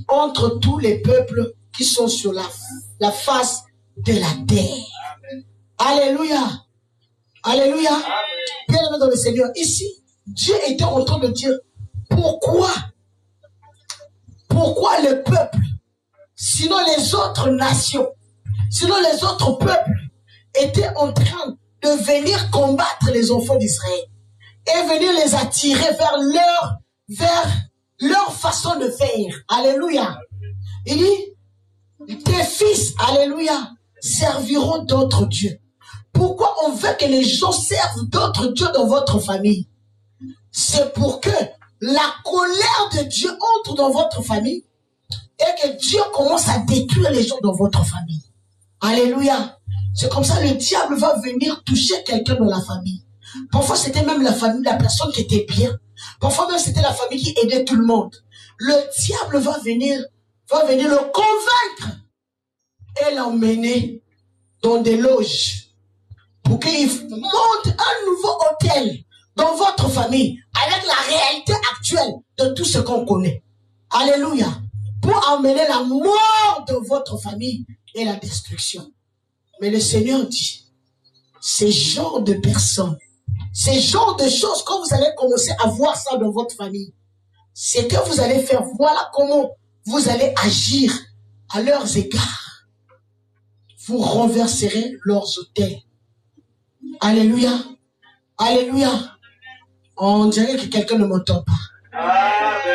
Entre tous les peuples qui sont sur la face de la terre. Alléluia. Alléluia. Bien-aimé dans le Seigneur. Ici, Dieu était en train de dire, pourquoi le peuple, sinon les autres nations, sinon les autres peuples, étaient en train de venir combattre les enfants d'Israël et venir les attirer vers leur façon de faire. Alléluia. Il dit, tes fils, alléluia, serviront d'autres dieux. Pourquoi on veut que les gens servent d'autres dieux dans votre famille? C'est pour que la colère de Dieu entre dans votre famille et que Dieu commence à détruire les gens dans votre famille. Alléluia. C'est comme ça le diable va venir toucher quelqu'un dans la famille. Parfois c'était même la famille, la personne qui était bien. Parfois même c'était la famille qui aidait tout le monde. Le diable va venir le convaincre et l'emmener dans des loges pour qu'il monte un nouveau hôtel dans votre famille avec la réalité actuelle de tout ce qu'on connaît. Alléluia. Pour emmener la mort de votre famille et la destruction. Mais le Seigneur dit, ces genres de personnes, ces genres de choses, quand vous allez commencer à voir ça dans votre famille, c'est que vous allez faire, voilà comment vous allez agir à leurs égards. Vous renverserez leurs autels. Alléluia. Alléluia. On dirait que quelqu'un ne m'entend pas.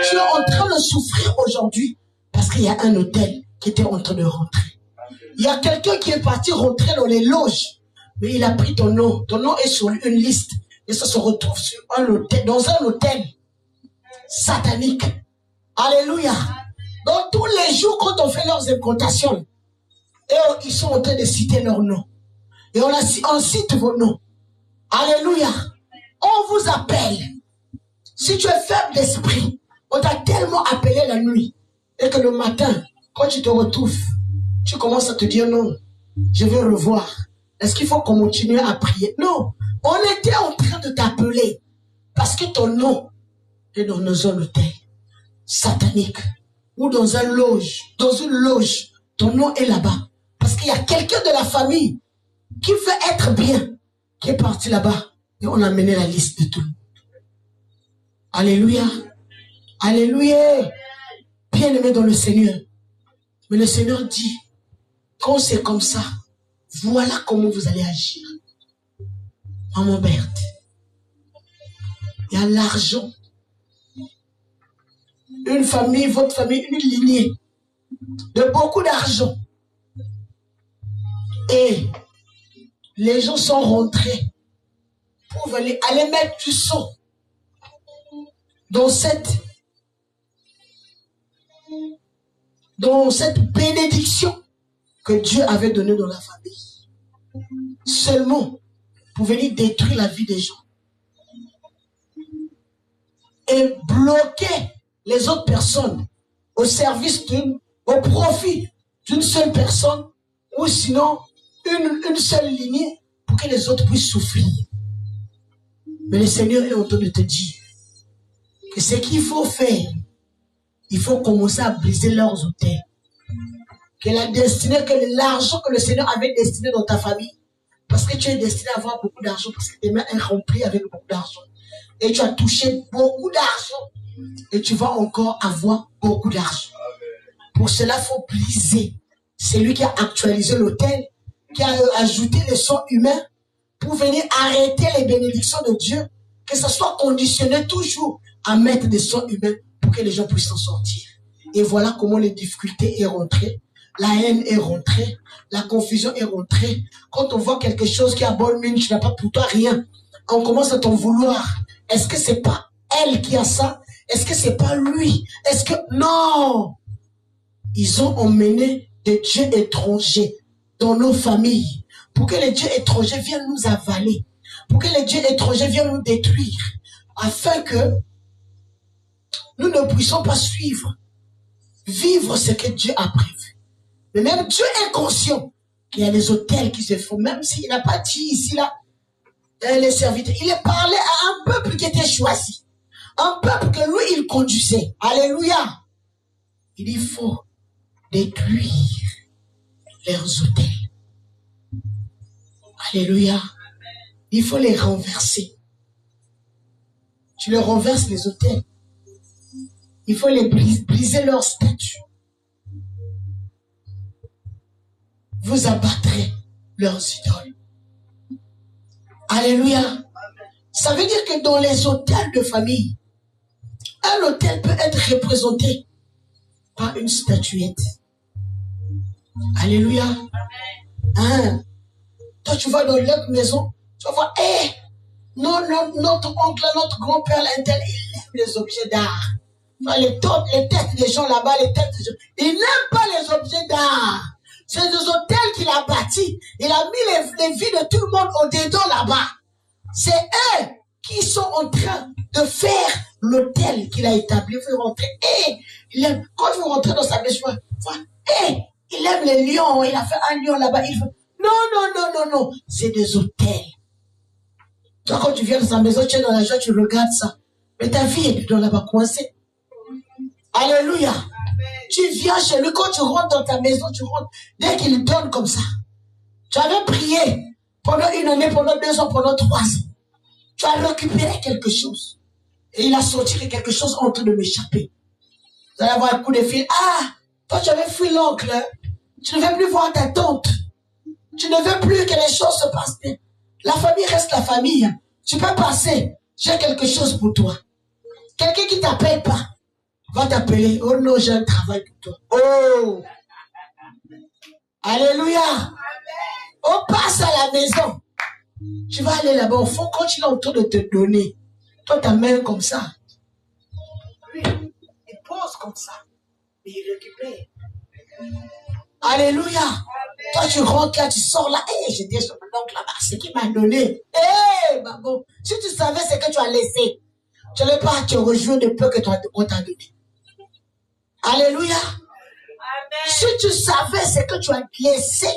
Je suis en train de souffrir aujourd'hui parce qu'il y a un autel qui était en train de rentrer. Il y a quelqu'un qui est parti rentrer dans les loges, mais il a pris ton nom. Ton nom est sur une liste et ça se retrouve sur un hôtel, dans un hôtel satanique. Alléluia. Donc tous les jours, quand on fait leurs incantations, et ils sont en train de citer leur nom. Et on cite vos noms. Alléluia. On vous appelle. Si tu es faible d'esprit, on t'a tellement appelé la nuit. Et que le matin, quand tu te retrouves, tu commences à te dire non, je vais revoir. Est-ce qu'il faut qu'on continue à prier? Non. On était en train de t'appeler parce que ton nom est dans un hôtel satanique ou dans une loge. Ton nom est là-bas. Parce qu'il y a quelqu'un de la famille qui veut être bien, qui est parti là-bas. Et on a mené la liste de tout. Alléluia. Alléluia. Bien-aimé dans le Seigneur. Mais le Seigneur dit, quand c'est comme ça, voilà comment vous allez agir. Maman Berthe, il y a l'argent. Une famille, votre famille, une lignée de beaucoup d'argent. Et les gens sont rentrés pour aller mettre du sang dans cette bénédiction que Dieu avait donnée dans la famille. Seulement pour venir détruire la vie des gens. Et bloquer les autres personnes au service au profit d'une seule personne ou sinon une seule lignée pour que les autres puissent souffrir. Mais le Seigneur est en train de te dire que ce qu'il faut faire, il faut commencer à briser leurs autels. Que la destinée, que l'argent que le Seigneur avait destiné dans ta famille, parce que tu es destiné à avoir beaucoup d'argent, parce que tes mains sont remplies avec beaucoup d'argent. Et tu as touché beaucoup d'argent. Et tu vas encore avoir beaucoup d'argent. Pour cela, il faut briser. C'est lui qui a actualisé l'autel, qui a ajouté les sons humains pour venir arrêter les bénédictions de Dieu, que ça soit conditionné toujours à mettre des sons humains pour que les gens puissent s'en sortir. Et voilà comment les difficultés sont rentrées, la haine est rentrée, la confusion est rentrée. Quand on voit quelque chose qui a bonne mine, tu n'as pas pour toi rien, on commence à t'en vouloir. Est-ce que c'est pas elle qui a ça? Est-ce que c'est pas lui? Est-ce que... Non! Ils ont emmené des dieux étrangers dans nos familles pour que les dieux étrangers viennent nous avaler, pour que les dieux étrangers viennent nous détruire, afin que nous ne puissions pas vivre ce que Dieu a prévu. Mais même Dieu est conscient qu'il y a des autels qui se font, même s'il n'a pas dit ici, là, les serviteurs. Il est parlé à un peuple qui était choisi. Un peuple que lui, il conduisait. Alléluia. Il faut détruire leurs autels. Alléluia. Il faut les renverser. Tu les renverses les autels. Il faut les briser leur statut. Vous abattrez leurs idoles. Alléluia. Ça veut dire que dans les autels de famille, un autel peut être représenté par une statuette. Alléluia. Hein? Toi, tu vas dans l'autre maison, tu vas voir, notre oncle, notre grand-père, il aime les objets d'art. Les têtes des gens là-bas, les têtes des gens. Il n'aime pas les objets d'art. C'est des hôtels qu'il a bâtis. Il a mis les vies de tout le monde au-dedans là-bas. C'est eux qui sont en train de faire l'hôtel qu'il a établi. Vous rentrez, il aime. Quand vous rentrez dans sa maison, il aime les lions. Il a fait un lion là-bas. Il fait, non. C'est des hôtels. Toi, quand tu viens dans sa maison, tu es dans la joie, tu regardes ça. Mais ta vie est dedans là-bas coincée. Alléluia. Amen. Tu viens chez lui, quand tu rentres dans ta maison, tu rentres, dès qu'il donne comme ça. Tu avais prié pendant 1 année, pendant 2 ans, pendant 3 ans. Tu as récupéré quelque chose. Et il a sorti quelque chose en train de m'échapper. Vous allez avoir un coup de fil. Ah, toi tu avais fui l'oncle. Hein? Tu ne veux plus voir ta tante. Tu ne veux plus que les choses se passent bien. La famille reste la famille. Hein? Tu peux passer. J'ai quelque chose pour toi. Quelqu'un qui ne t'appelle pas va t'appeler. Oh non, j'ai un travail pour toi. Oh! Alléluia! On passe à la maison. Tu vas aller là-bas au fond, quand il est en train de te donner. Toi, ta main comme ça. Lui, il pose comme ça. Et il récupère. Alléluia! Amen. Toi, tu rentres là, tu sors là. J'ai dit, donc là-bas, ce qu'il m'a donné. Maman, si tu savais ce que tu as laissé, tu n'allais pas te réjouir de peu que on t'a donné. Alléluia. Amen. Si tu savais ce que tu as laissé.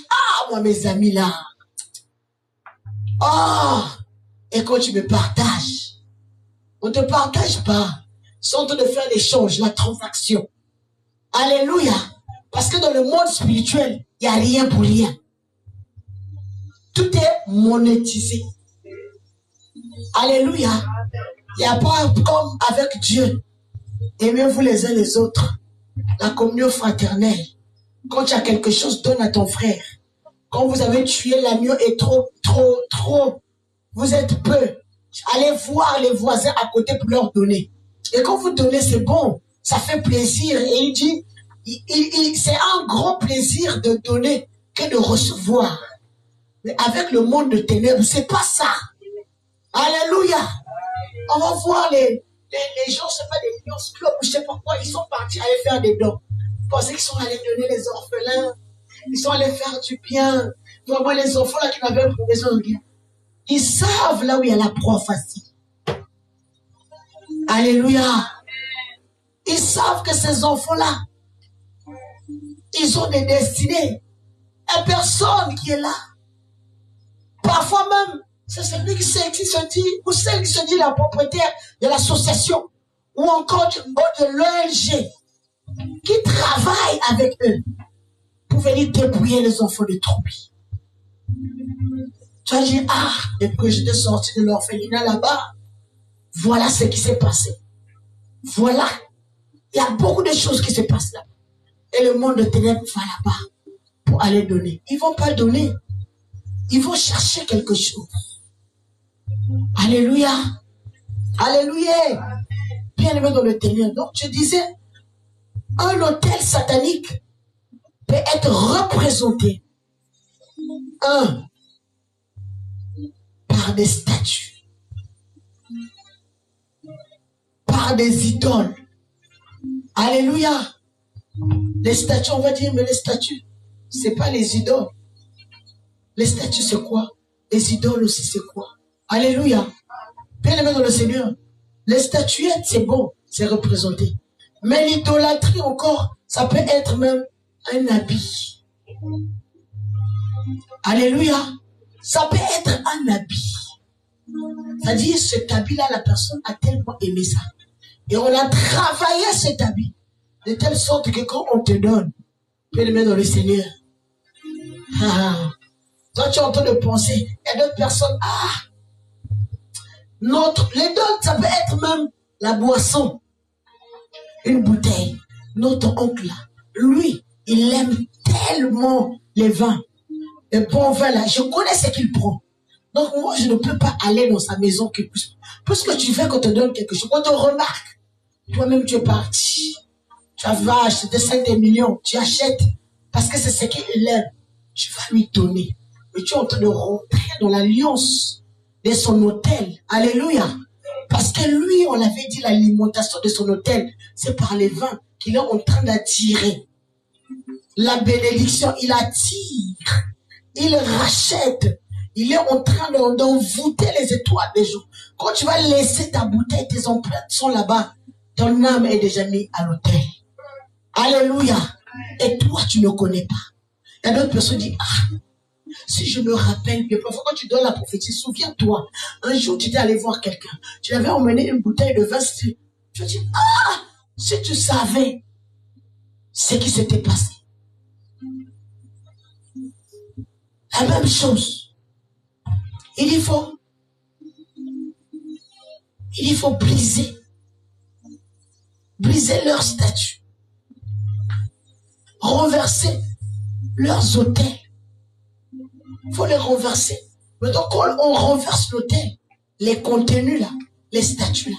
Ah, moi, mes amis là. Oh, et quand tu me partages, on ne te partage pas. C'est en train de faire l'échange, la transaction. Alléluia. Parce que dans le monde spirituel, il n'y a rien pour rien. Tout est monétisé. Alléluia. Il n'y a pas comme avec Dieu. Aimez-vous les uns les autres. La communion fraternelle. Quand tu as quelque chose, donne à ton frère. Quand vous avez tué l'agneau et trop, vous êtes peu. Allez voir les voisins à côté pour leur donner. Et quand vous donnez, c'est bon. Ça fait plaisir. Et il dit, c'est un grand plaisir de donner que de recevoir. Mais avec le monde de ténèbres, c'est pas ça. Alléluia. On va voir les gens, c'est pas des millions de clubs, je sais pas quoi, ils sont partis aller faire des dons. Ils pensaient qu'ils sont allés donner les orphelins. Ils sont allés faire du bien. Vraiment, les enfants là qui n'avaient pas besoin de rien. Ils savent là où il y a la proie facile. Alléluia. Ils savent que ces enfants-là, ils ont des destinées. Et personne qui est là. Parfois même, c'est celui qui se dit, ou celle qui se dit la propriétaire de l'association, ou encore de l'ONG, qui travaille avec eux pour venir débrouiller les enfants de trouille. Tu as dit, depuis que j'étais sorti de l'orphelinat là-bas, voilà ce qui s'est passé. Voilà. Il y a beaucoup de choses qui se passent là. Et le monde de ténèbres va là-bas pour aller donner. Ils ne vont pas donner. Ils vont chercher quelque chose. Alléluia. Alléluia. Bien aimé dans le Ténèbre. Donc tu disais, un autel satanique peut être représenté, par des statues, par des idoles. Alléluia. Les statues, on va dire, mais les statues, c'est pas les idoles. Les statues, c'est quoi? Les idoles aussi, c'est quoi? Alléluia. Bien aimé dans le Seigneur. Les statuettes, c'est bon, c'est représenté. Mais l'idolâtrie encore, ça peut être même un habit. Alléluia. Ça peut être un habit. C'est-à-dire, cet habit-là, la personne a tellement aimé ça. Et on a travaillé cet habit. De telle sorte que quand on te donne, bien aimé dans le Seigneur, toi Toi, tu es en train de penser. Il y a d'autres personnes. Les dons, ça peut être même la boisson. Une bouteille. Notre oncle, là, lui, il aime tellement les vins. Les bons vins, là. Je connais ce qu'il prend. Donc, moi, je ne peux pas aller dans sa maison. Puisque tu veux qu'on te donne quelque chose, qu'on te remarque. Toi-même, tu es parti. Tu vas acheter 5 millions. Tu achètes. Parce que c'est ce qu'il aime. Tu vas lui donner. Mais tu es en train de rentrer dans l'alliance de son hôtel. Alléluia. Parce que lui, on l'avait dit, l'alimentation de son hôtel, c'est par les vins qu'il est en train d'attirer. La bénédiction, il attire. Il rachète. Il est en train d'envoûter les étoiles des jours. Quand tu vas laisser ta bouteille, tes empreintes sont là-bas. Ton âme est déjà mise à l'hôtel. Alléluia. Et toi, tu ne connais pas. Il y a d'autres personnes qui disent, si je me rappelle bien, parfois quand tu donnes la prophétie, souviens-toi, un jour tu étais allé voir quelqu'un, tu avais emmené une bouteille de vin, tu te dis, si tu savais ce qui s'était passé. La même chose. Il faut briser leur statut, renverser leurs autels. Il faut les renverser. Maintenant, quand on renverse l'autel, les contenus là, les statues là,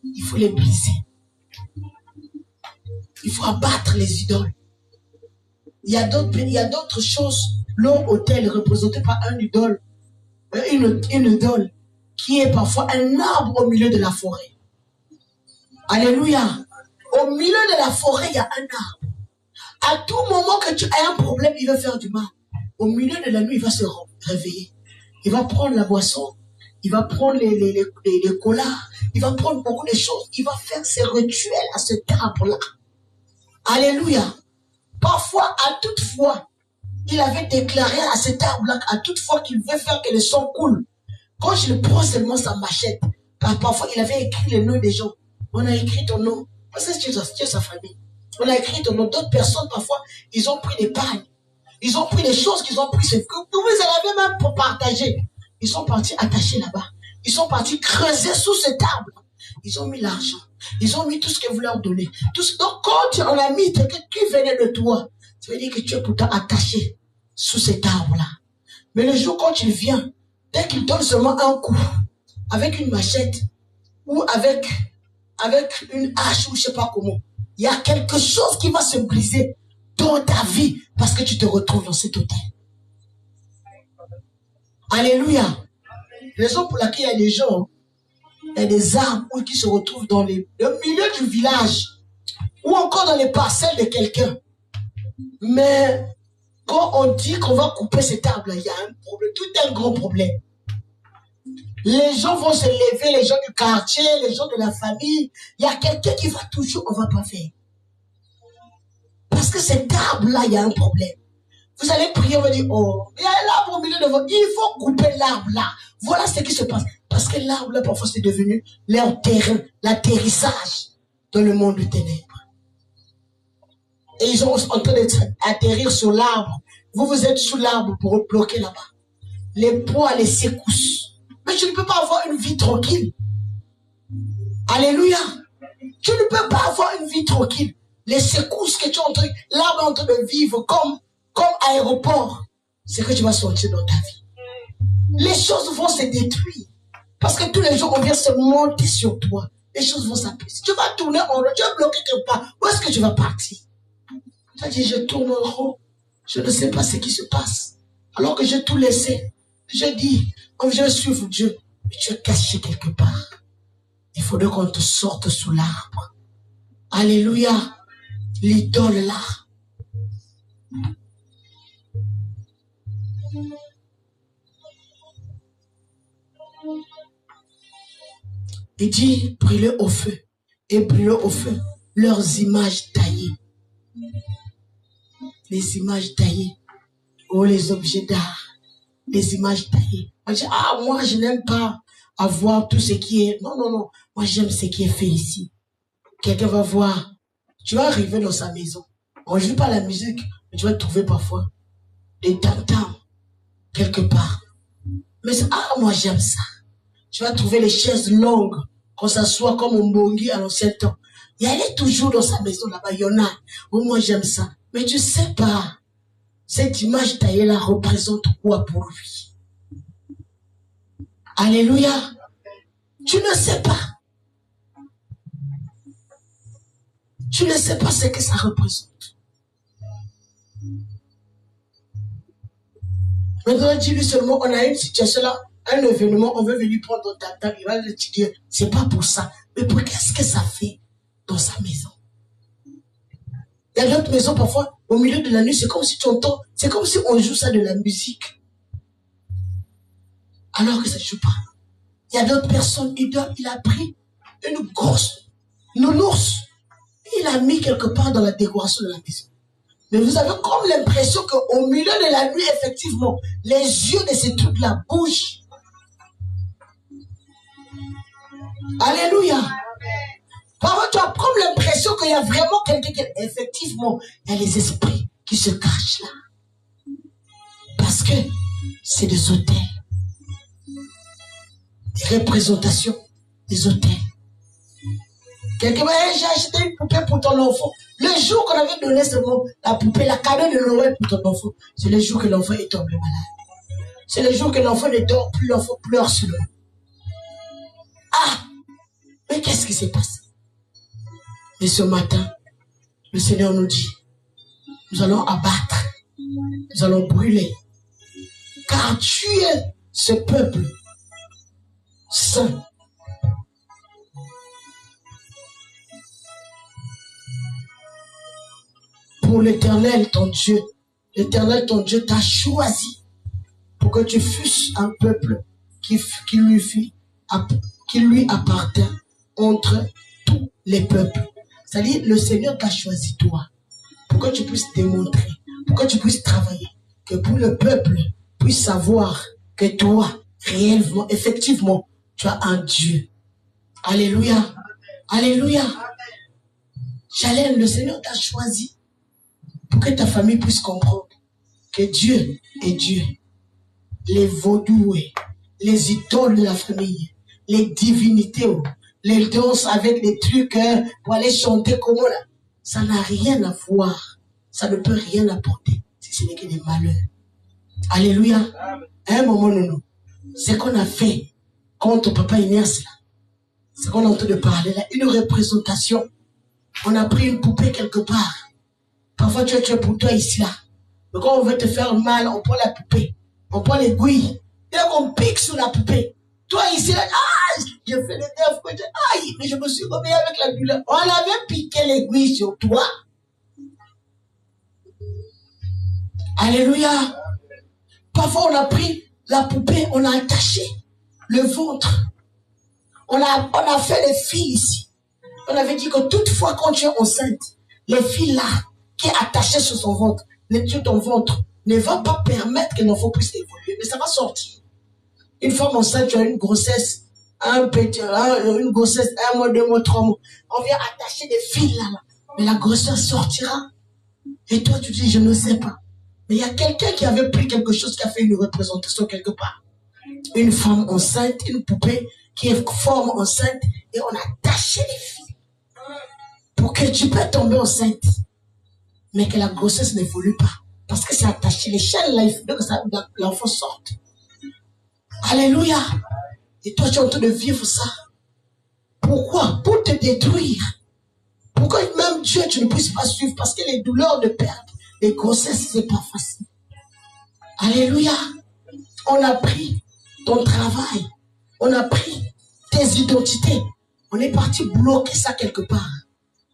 il faut les briser. Il faut abattre les idoles. Il y a d'autres choses. Leur autel est représenté par une idole qui est parfois un arbre au milieu de la forêt. Alléluia. Au milieu de la forêt, il y a un arbre. À tout moment que tu as un problème, il va faire du mal. Au milieu de la nuit, il va se réveiller. Il va prendre la boisson, il va prendre les collards, il va prendre beaucoup de choses. Il va faire ses rituels à cet arbre-là. Alléluia. Parfois, à toute fois, il avait déclaré à cet arbre-là, à toute fois qu'il veut faire que le sang coule. Quand je prends seulement sa machette, parfois il avait écrit le nom des gens. On a écrit ton nom. Parce que tu es sa famille. On a écrit ton nom. D'autres personnes, parfois, ils ont pris des pagnes. Ils ont pris des choses qu'ils ont pris. Que vous avez même pour partager. Ils sont partis attacher là-bas. Ils sont partis creuser sous cet arbre. Ils ont mis l'argent. Ils ont mis tout ce que vous leur donnez. Donc, quand on a mis quelqu'un qui venait de toi, ça veut dire que tu es pourtant attaché sous cet arbre-là. Mais le jour quand tu viens, dès qu'il donne seulement un coup, avec une machette, ou avec une hache, ou je ne sais pas comment, il y a quelque chose qui va se briser dans ta vie, parce que tu te retrouves dans cet hôtel. Alléluia. Raison pour laquelle il y a des gens, il y a des arbres qui se retrouvent dans le milieu du village, ou encore dans les parcelles de quelqu'un. Mais quand on dit qu'on va couper cet arbre-là, il y a un problème, tout un gros problème. Les gens vont se lever, les gens du quartier, les gens de la famille. Il y a quelqu'un qui va toujours, on ne va pas faire. Parce que cet arbre-là, il y a un problème. Vous allez prier, on va dire, oh, il y a un arbre au milieu de vous. Il faut couper l'arbre-là. Voilà ce qui se passe. Parce que l'arbre-là, parfois, c'est devenu leur terrain, l'atterrissage dans le monde du ténèbre. Et ils sont en train d'atterrir sur l'arbre. Vous êtes sous l'arbre pour bloquer là-bas. Les poids, les secousses. Mais tu ne peux pas avoir une vie tranquille. Alléluia. Tu ne peux pas avoir une vie tranquille. Les secousses que tu es en train, l'arbre est en train de vivre comme aéroport. C'est que tu vas sortir dans ta vie. Les choses vont se détruire. Parce que tous les jours, on vient se monter sur toi. Les choses vont s'apaiser. Tu vas tourner en rond. Tu vas bloquer quelque part. Où est-ce que tu vas partir? Tu vas dire, je tourne en rond. Je ne sais pas ce qui se passe. Alors que j'ai tout laissé. Je dis, je vais suivre Dieu. Mais tu es caché quelque part. Il faudrait qu'on te sorte sous l'arbre. Alléluia. L'idole là. Il dit, brûlez au feu. Et brûlez au feu leurs images taillées. Les images taillées. Oh, les objets d'art. Les images taillées. On dit, moi, je n'aime pas avoir tout ce qui est... Non. Moi, j'aime ce qui est fait ici. Quelqu'un va voir. Tu vas arriver dans sa maison. On ne joue pas la musique, mais tu vas trouver parfois des tam-tams. quelque part. Mais moi j'aime ça. Tu vas trouver les chaises longues, qu'on s'assoit comme au Mbongi à l'ancien temps. Et elle est toujours dans sa maison là-bas, il y en a. Oh, moi j'aime ça. Mais tu sais pas, cette image taillée là représente quoi pour lui? Alléluia. Tu ne sais pas. Tu ne sais pas ce que ça représente. Maintenant, dis-lui seulement, on a une situation là, un événement, on veut venir prendre ta table, il va te dire, c'est pas pour ça. Mais pour qu'est-ce que ça fait dans sa maison? Il y a d'autres maisons, parfois, au milieu de la nuit, c'est comme si tu entends, c'est comme si on joue ça de la musique. Alors que ça ne joue pas. Il y a d'autres personnes, il a pris une grosse nounours, il a mis quelque part dans la décoration de la maison. Mais vous avez comme l'impression qu'au milieu de la nuit, effectivement, les yeux de ces trucs-là bougent. Alléluia. Parfois, tu as comme l'impression qu'il y a vraiment quelqu'un qui... Effectivement, il y a les esprits qui se cachent là. Parce que c'est des autels. Des représentations des autels. Quelqu'un m'a dit, j'ai acheté une poupée pour ton enfant. Le jour qu'on avait donné seulement la poupée, la cadeau de Noël pour ton enfant, c'est le jour que l'enfant est tombé malade. C'est le jour que l'enfant ne dort plus, l'enfant pleure sur le. Ah! Mais qu'est-ce qui s'est passé? Et ce matin, le Seigneur nous dit, nous allons abattre, nous allons brûler, car tu es ce peuple saint. Pour l'Éternel, ton Dieu, l'Éternel, ton Dieu t'a choisi pour que tu fusses un peuple qui lui appartient entre tous les peuples. C'est-à-dire, le Seigneur t'a choisi toi pour que tu puisses démontrer, pour que tu puisses travailler, que pour le peuple puisse savoir que toi, réellement, effectivement, tu as un Dieu. Alléluia. Alléluia. Jalène, le Seigneur t'a choisi pour que ta famille puisse comprendre que Dieu est Dieu. Les vaudoués, les idoles de la famille, les divinités, les danses avec des trucs pour aller chanter comme là, ça n'a rien à voir. Ça ne peut rien apporter si ce n'est que des malheurs. Alléluia. À un moment, non. Ce qu'on a fait contre Papa Ignace, là, ce qu'on est en train de parler là, une représentation. On a pris une poupée quelque part. Parfois, tu es pour toi ici, là. Mais quand on veut te faire mal, on prend la poupée. On prend l'aiguille. Dès qu'on pique sur la poupée. Toi, ici, là, je fais les nerfs. Aïe, mais je me suis réveillé avec la douleur. On avait piqué l'aiguille sur toi. Alléluia. Parfois, on a pris la poupée, on a attaché le ventre. On a fait les fils ici. On avait dit que toutefois, quand tu es enceinte, les fils là, qui est attaché sur son ventre, sur ton ventre, ne va pas permettre que l'enfant puisse évoluer, mais ça va sortir. Une femme enceinte, tu as une grossesse, une grossesse, 1 mois, 2 mois, 3 mois. On vient attacher des fils là, mais la grossesse sortira. Et toi, tu dis, je ne sais pas. Mais il y a quelqu'un qui avait pris quelque chose, qui a fait une représentation quelque part. Une femme enceinte, une poupée qui est forme enceinte, et on a attaché les fils pour que tu peux tomber enceinte. Mais que la grossesse n'évolue pas. Parce que c'est attaché. Les chaînes là, il faut que l'enfant sorte. Alléluia. Et toi, tu es en train de vivre ça. Pourquoi? Pour te détruire. Pourquoi même Dieu, tu ne puisses pas suivre? Parce que les douleurs de perte, les grossesses, c'est pas facile. Alléluia. On a pris ton travail. On a pris tes identités. On est parti bloquer ça quelque part.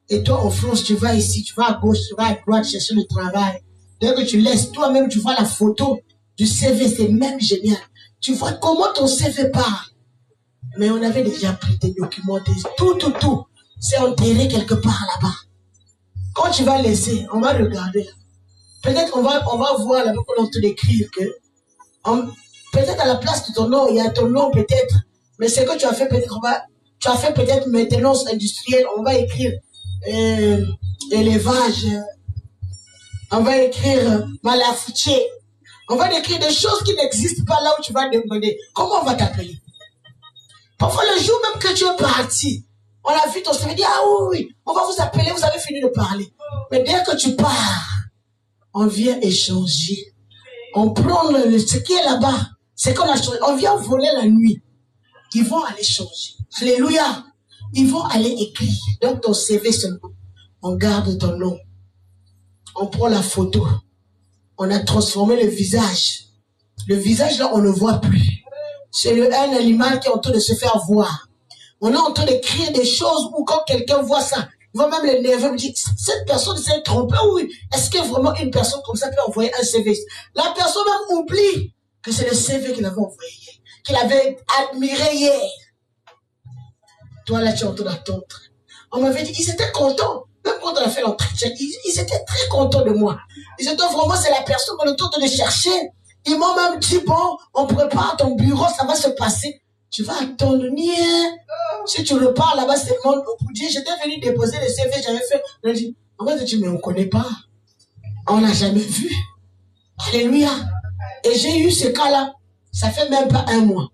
Et toi, en France, tu vas ici, tu vas à gauche, tu vas à droite chercher le travail. Dès que tu laisses, toi-même, tu vois la photo du CV, c'est même génial. Tu vois comment ton CV parle. Mais on avait déjà pris des documents, tout. C'est enterré quelque part là-bas. Quand tu vas laisser, on va regarder. Peut-être on va voir là-bas qu'on est en train d'écrire que peut-être à la place de ton nom, il y a ton nom peut-être. Mais ce que tu as fait, peut-être, tu as fait peut-être maintenance industrielle, on va écrire élevage, on va écrire malafoutier, On va décrire des choses qui n'existent pas là où tu vas demander. Comment on va t'appeler? Parfois, le jour même que tu es parti, on a vu ton CV, dit, ah oui, on va vous appeler, vous avez fini de parler. Mais dès que tu pars, on vient échanger. On prend ce qui est là-bas, c'est qu'on a changé. On vient voler la nuit. Ils vont aller changer. Alléluia. Ils vont aller écrire. Donc ton CV seulement. On garde ton nom. On prend la photo. On a transformé le visage. Le visage là, on ne voit plus. C'est un animal qui est en train de se faire voir. On est en train d'écrire des choses où quand quelqu'un voit ça, il va même l'énerver, me dire, cette personne s'est trompée, oui. Est-ce que vraiment une personne comme ça peut envoyer un CV? La personne même oublie que c'est le CV qu'il avait envoyé hier, qu'il avait admiré hier. Toi là, tu es en train d'attendre. On m'avait dit, ils étaient contents. Même quand on a fait l'entretien, ils étaient très contents de moi. Ils étaient vraiment, c'est la personne qu'on est en train de chercher. Ils m'ont même dit, bon, on prépare ton bureau, ça va se passer. Tu vas attendre, si tu repars là-bas, c'est le monde pour dire, j'étais venu déposer le CV, j'avais fait. On a dit, en fait, mais on ne connaît pas. On n'a jamais vu. Alléluia. Et j'ai eu ce cas-là. Ça fait même pas un mois.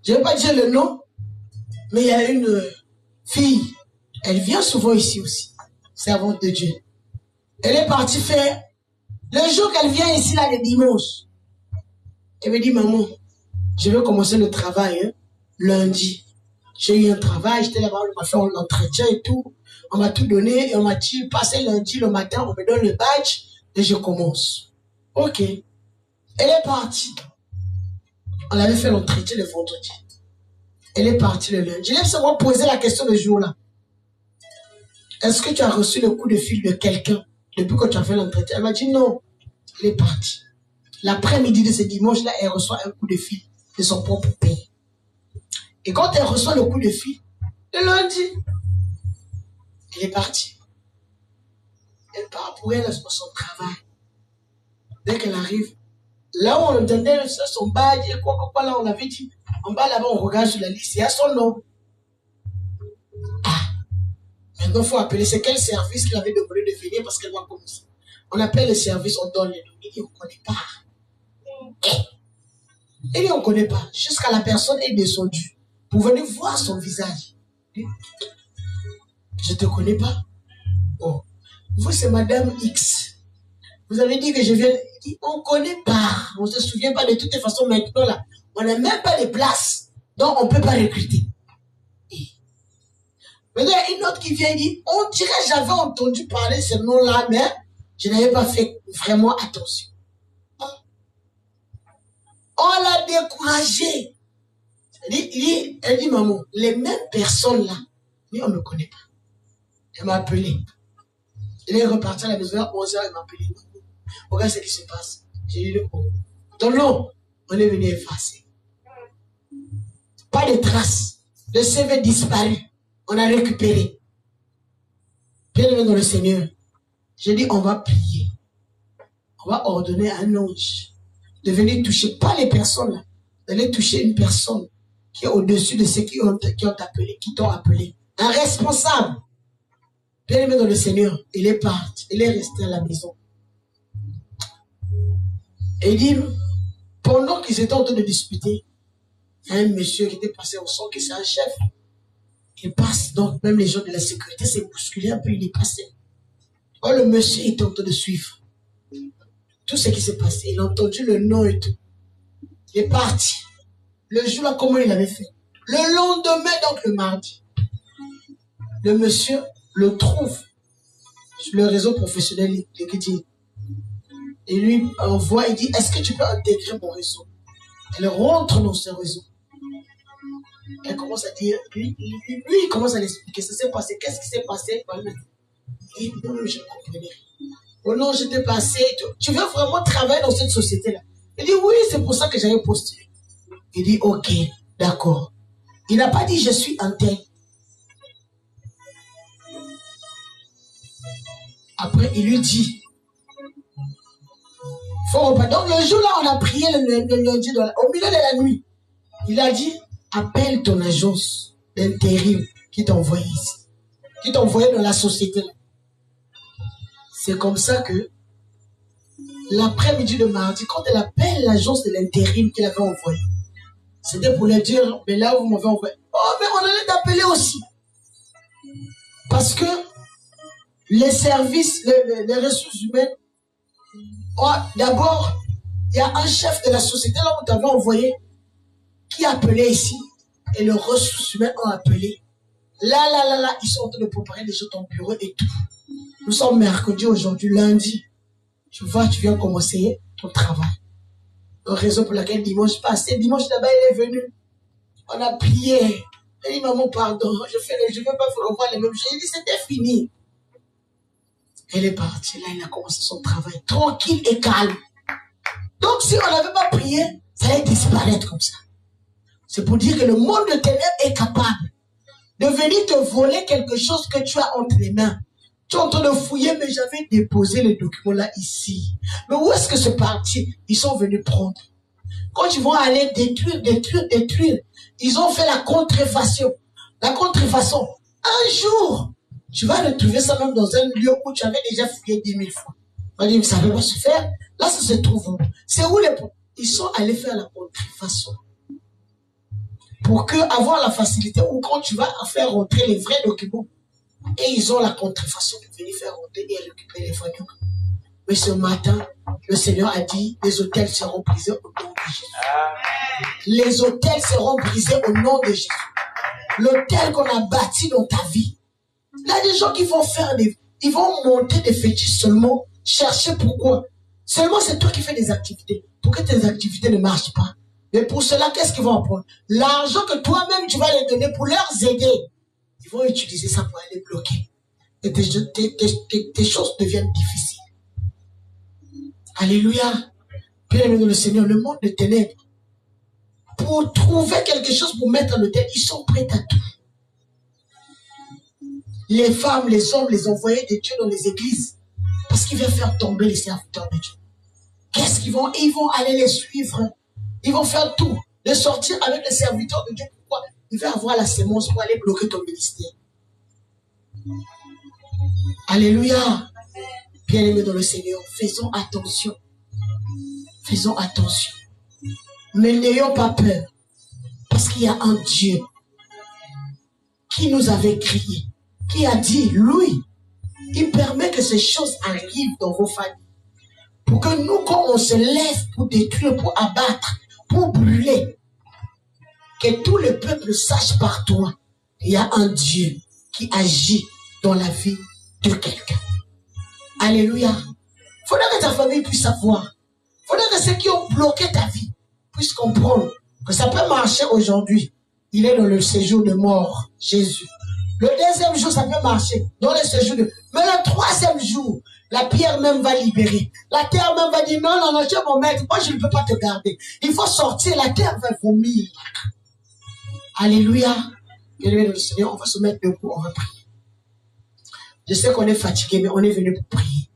Je ne vais pas dire le nom, mais il y a une fille. Elle vient souvent ici aussi. Servante de Dieu. Elle est partie faire. Le jour qu'elle vient ici, là, le dimanche, elle me dit, maman, je vais commencer le travail, lundi. J'ai eu un travail, j'étais là-bas, on m'a fait l'entretien et tout. On m'a tout donné et on m'a dit, passez lundi le matin, on me donne le badge et je commence. Ok. Elle est partie. On avait fait l'entretien le vendredi. Elle est partie le lundi. Je l'ai seulement posé la question le jour-là. Est-ce que tu as reçu le coup de fil de quelqu'un depuis que tu as fait l'entretien? Elle m'a dit non. Elle est partie. L'après-midi de ce dimanche-là, elle reçoit un coup de fil de son propre pays. Et quand elle reçoit le coup de fil, le lundi, elle est partie. Elle part pour elle pour son travail. Dès qu'elle arrive, là où on entendait son badge, quoi, là, on avait dit, en bas là-bas, on regarde sur la liste, il y a son nom. Ah, maintenant, il faut appeler, c'est quel service qu'il avait demandé de venir parce qu'elle va commencer. On appelle le service, on donne les noms. Il dit, on ne connaît pas. Il dit, on ne connaît pas. Jusqu'à la personne est descendue pour venir voir son visage. Je ne te connais pas. Oh, vous, c'est Madame X. Vous avez dit que je viens. Il dit, on ne connaît pas. On ne se souvient pas de toutes les façons. Maintenant, là, on n'a même pas de place. Donc, on ne peut pas recruter. Maintenant, il y a une autre qui vient et dit, on dirait que j'avais entendu parler de ce nom-là, mais je n'avais pas fait vraiment attention. On l'a découragé. Elle dit, maman, les mêmes personnes là, mais on ne connaît pas. Elle m'a appelé. Elle est repartie à la maison à 11h, elle m'a appelé. Regarde ce qui se passe. J'ai dit, oh, ton nom, on est venu effacer. Pas de traces. Le CV disparu. On a récupéré. Bien-aimé dans le Seigneur. J'ai dit, on va prier. On va ordonner à un ange de venir toucher, pas les personnes là, d'aller toucher une personne qui est au-dessus de ceux qui appelé, qui t'ont appelé. Un responsable. Bien-aimé dans le Seigneur, il est parti, il est resté à la maison. Et il dit, pendant qu'ils étaient en train de discuter, il y a un monsieur qui était passé au son, qui c'est un chef. Il passe, donc même les gens de la sécurité s'est bousculé un peu, il est passé. Oh, le monsieur est en train de suivre tout ce qui s'est passé. Il a entendu le nom et tout. Il est parti. Le jour-là, comment il avait fait? Le lendemain, donc le mardi, le monsieur le trouve sur le réseau professionnel LinkedIn. Et lui envoie, il dit, est-ce que tu peux intégrer mon réseau? Elle rentre dans ce réseau. Elle commence à dire, lui il commence à l'expliquer, ça s'est passé, qu'est-ce qui s'est passé? Il dit, non, je ne comprenais rien. Oh non, j'étais passé. Tu veux vraiment travailler dans cette société-là? Il dit, oui, c'est pour ça que j'avais postulé. Il dit, ok, d'accord. Il n'a pas dit, je suis intègre. Après, il lui dit, faut repas. Donc, le jour-là, on a prié le lundi, au milieu de la nuit. Il a dit, appelle ton agence d'intérim qui t'a envoyé ici, qui t'a envoyé dans la société-là. C'est comme ça que l'après-midi de mardi, quand elle appelle l'agence de l'intérim qu'elle avait envoyée, c'était pour leur dire, mais là vous m'avez envoyé. Oh, mais on allait t'appeler aussi. Parce que les services, les ressources humaines, oh, d'abord, il y a un chef de la société là où on t'avait envoyé qui appelait ici et les ressources humaines ont appelé. Là, ils sont en train de préparer les choses dans ton bureau et tout. Nous sommes mercredi aujourd'hui, lundi. Tu vois, tu viens commencer ton travail. La raison pour laquelle dimanche passé, dimanche là-bas, il est venu. On a prié. Il dit, maman, pardon, je ne veux pas vous revoir les mêmes choses. Il dit, c'était fini. Elle est partie, là, il a commencé son travail. Tranquille et calme. Donc, si on n'avait pas prié, ça allait disparaître comme ça. C'est pour dire que le monde de ténèbres est capable de venir te voler quelque chose que tu as entre les mains. Tu es en train de fouiller, mais j'avais déposé les documents là, ici. Mais où est-ce que c'est parti? Ils sont venus prendre. Quand ils vont aller détruire, ils ont fait la contrefaçon. La contrefaçon. Un jour, tu vas retrouver ça même dans un lieu où tu avais déjà fouillé 10 000 fois. On va dire, ça ne va pas se faire. Là, ça se trouve où? C'est où ils sont allés faire la contrefaçon. Pour avoir la facilité, ou quand tu vas faire rentrer les vrais documents, et ils ont la contrefaçon de venir faire rentrer et récupérer les vrais documents. Mais ce matin, le Seigneur a dit, les hôtels seront brisés au nom de Jésus. Les hôtels seront brisés au nom de Jésus. L'hôtel qu'on a bâti dans ta vie. Là, des gens qui vont ils vont monter des fétiches seulement, chercher pourquoi. Seulement, c'est toi qui fais des activités. Pour que tes activités ne marchent pas. Mais pour cela, qu'est-ce qu'ils vont apprendre? L'argent que toi-même, tu vas les donner pour leur aider. Ils vont utiliser ça pour aller bloquer. Et tes choses deviennent difficiles. Alléluia. Bien-aimé dans le Seigneur, le monde de ténèbres, pour trouver quelque chose pour mettre à l'autel, ils sont prêts à tout. Les femmes, les hommes, les envoyés de Dieu dans les églises, parce qu'ils veulent faire tomber les serviteurs de Dieu. Qu'est-ce qu'ils vont? Ils vont aller les suivre. Ils vont faire tout. De sortir avec les serviteurs de Dieu. Pourquoi? Ils veulent avoir la sémence pour aller bloquer ton ministère. Alléluia. Bien-aimés dans le Seigneur, faisons attention. Faisons attention. Mais n'ayons pas peur. Parce qu'il y a un Dieu qui nous avait crié, qui a dit, lui, il permet que ces choses arrivent dans vos familles. Pour que nous, quand on se lève pour détruire, pour abattre, pour brûler, que tout le peuple sache par toi, il y a un Dieu qui agit dans la vie de quelqu'un. Alléluia. Il faudrait que ta famille puisse savoir. Il faudrait que ceux qui ont bloqué ta vie puissent comprendre que ça peut marcher aujourd'hui. Il est dans le séjour de mort, Jésus. Le deuxième jour, ça peut marcher dans le séjour de... Mais le troisième jour, la pierre même va libérer. La terre même va dire, non, tu es mon maître, moi je ne peux pas te garder. Il faut sortir, la terre va vomir. Alléluia. Bien-aimé dans le Seigneur, on va se mettre debout, on va prier. Je sais qu'on est fatigué, mais on est venu pour prier.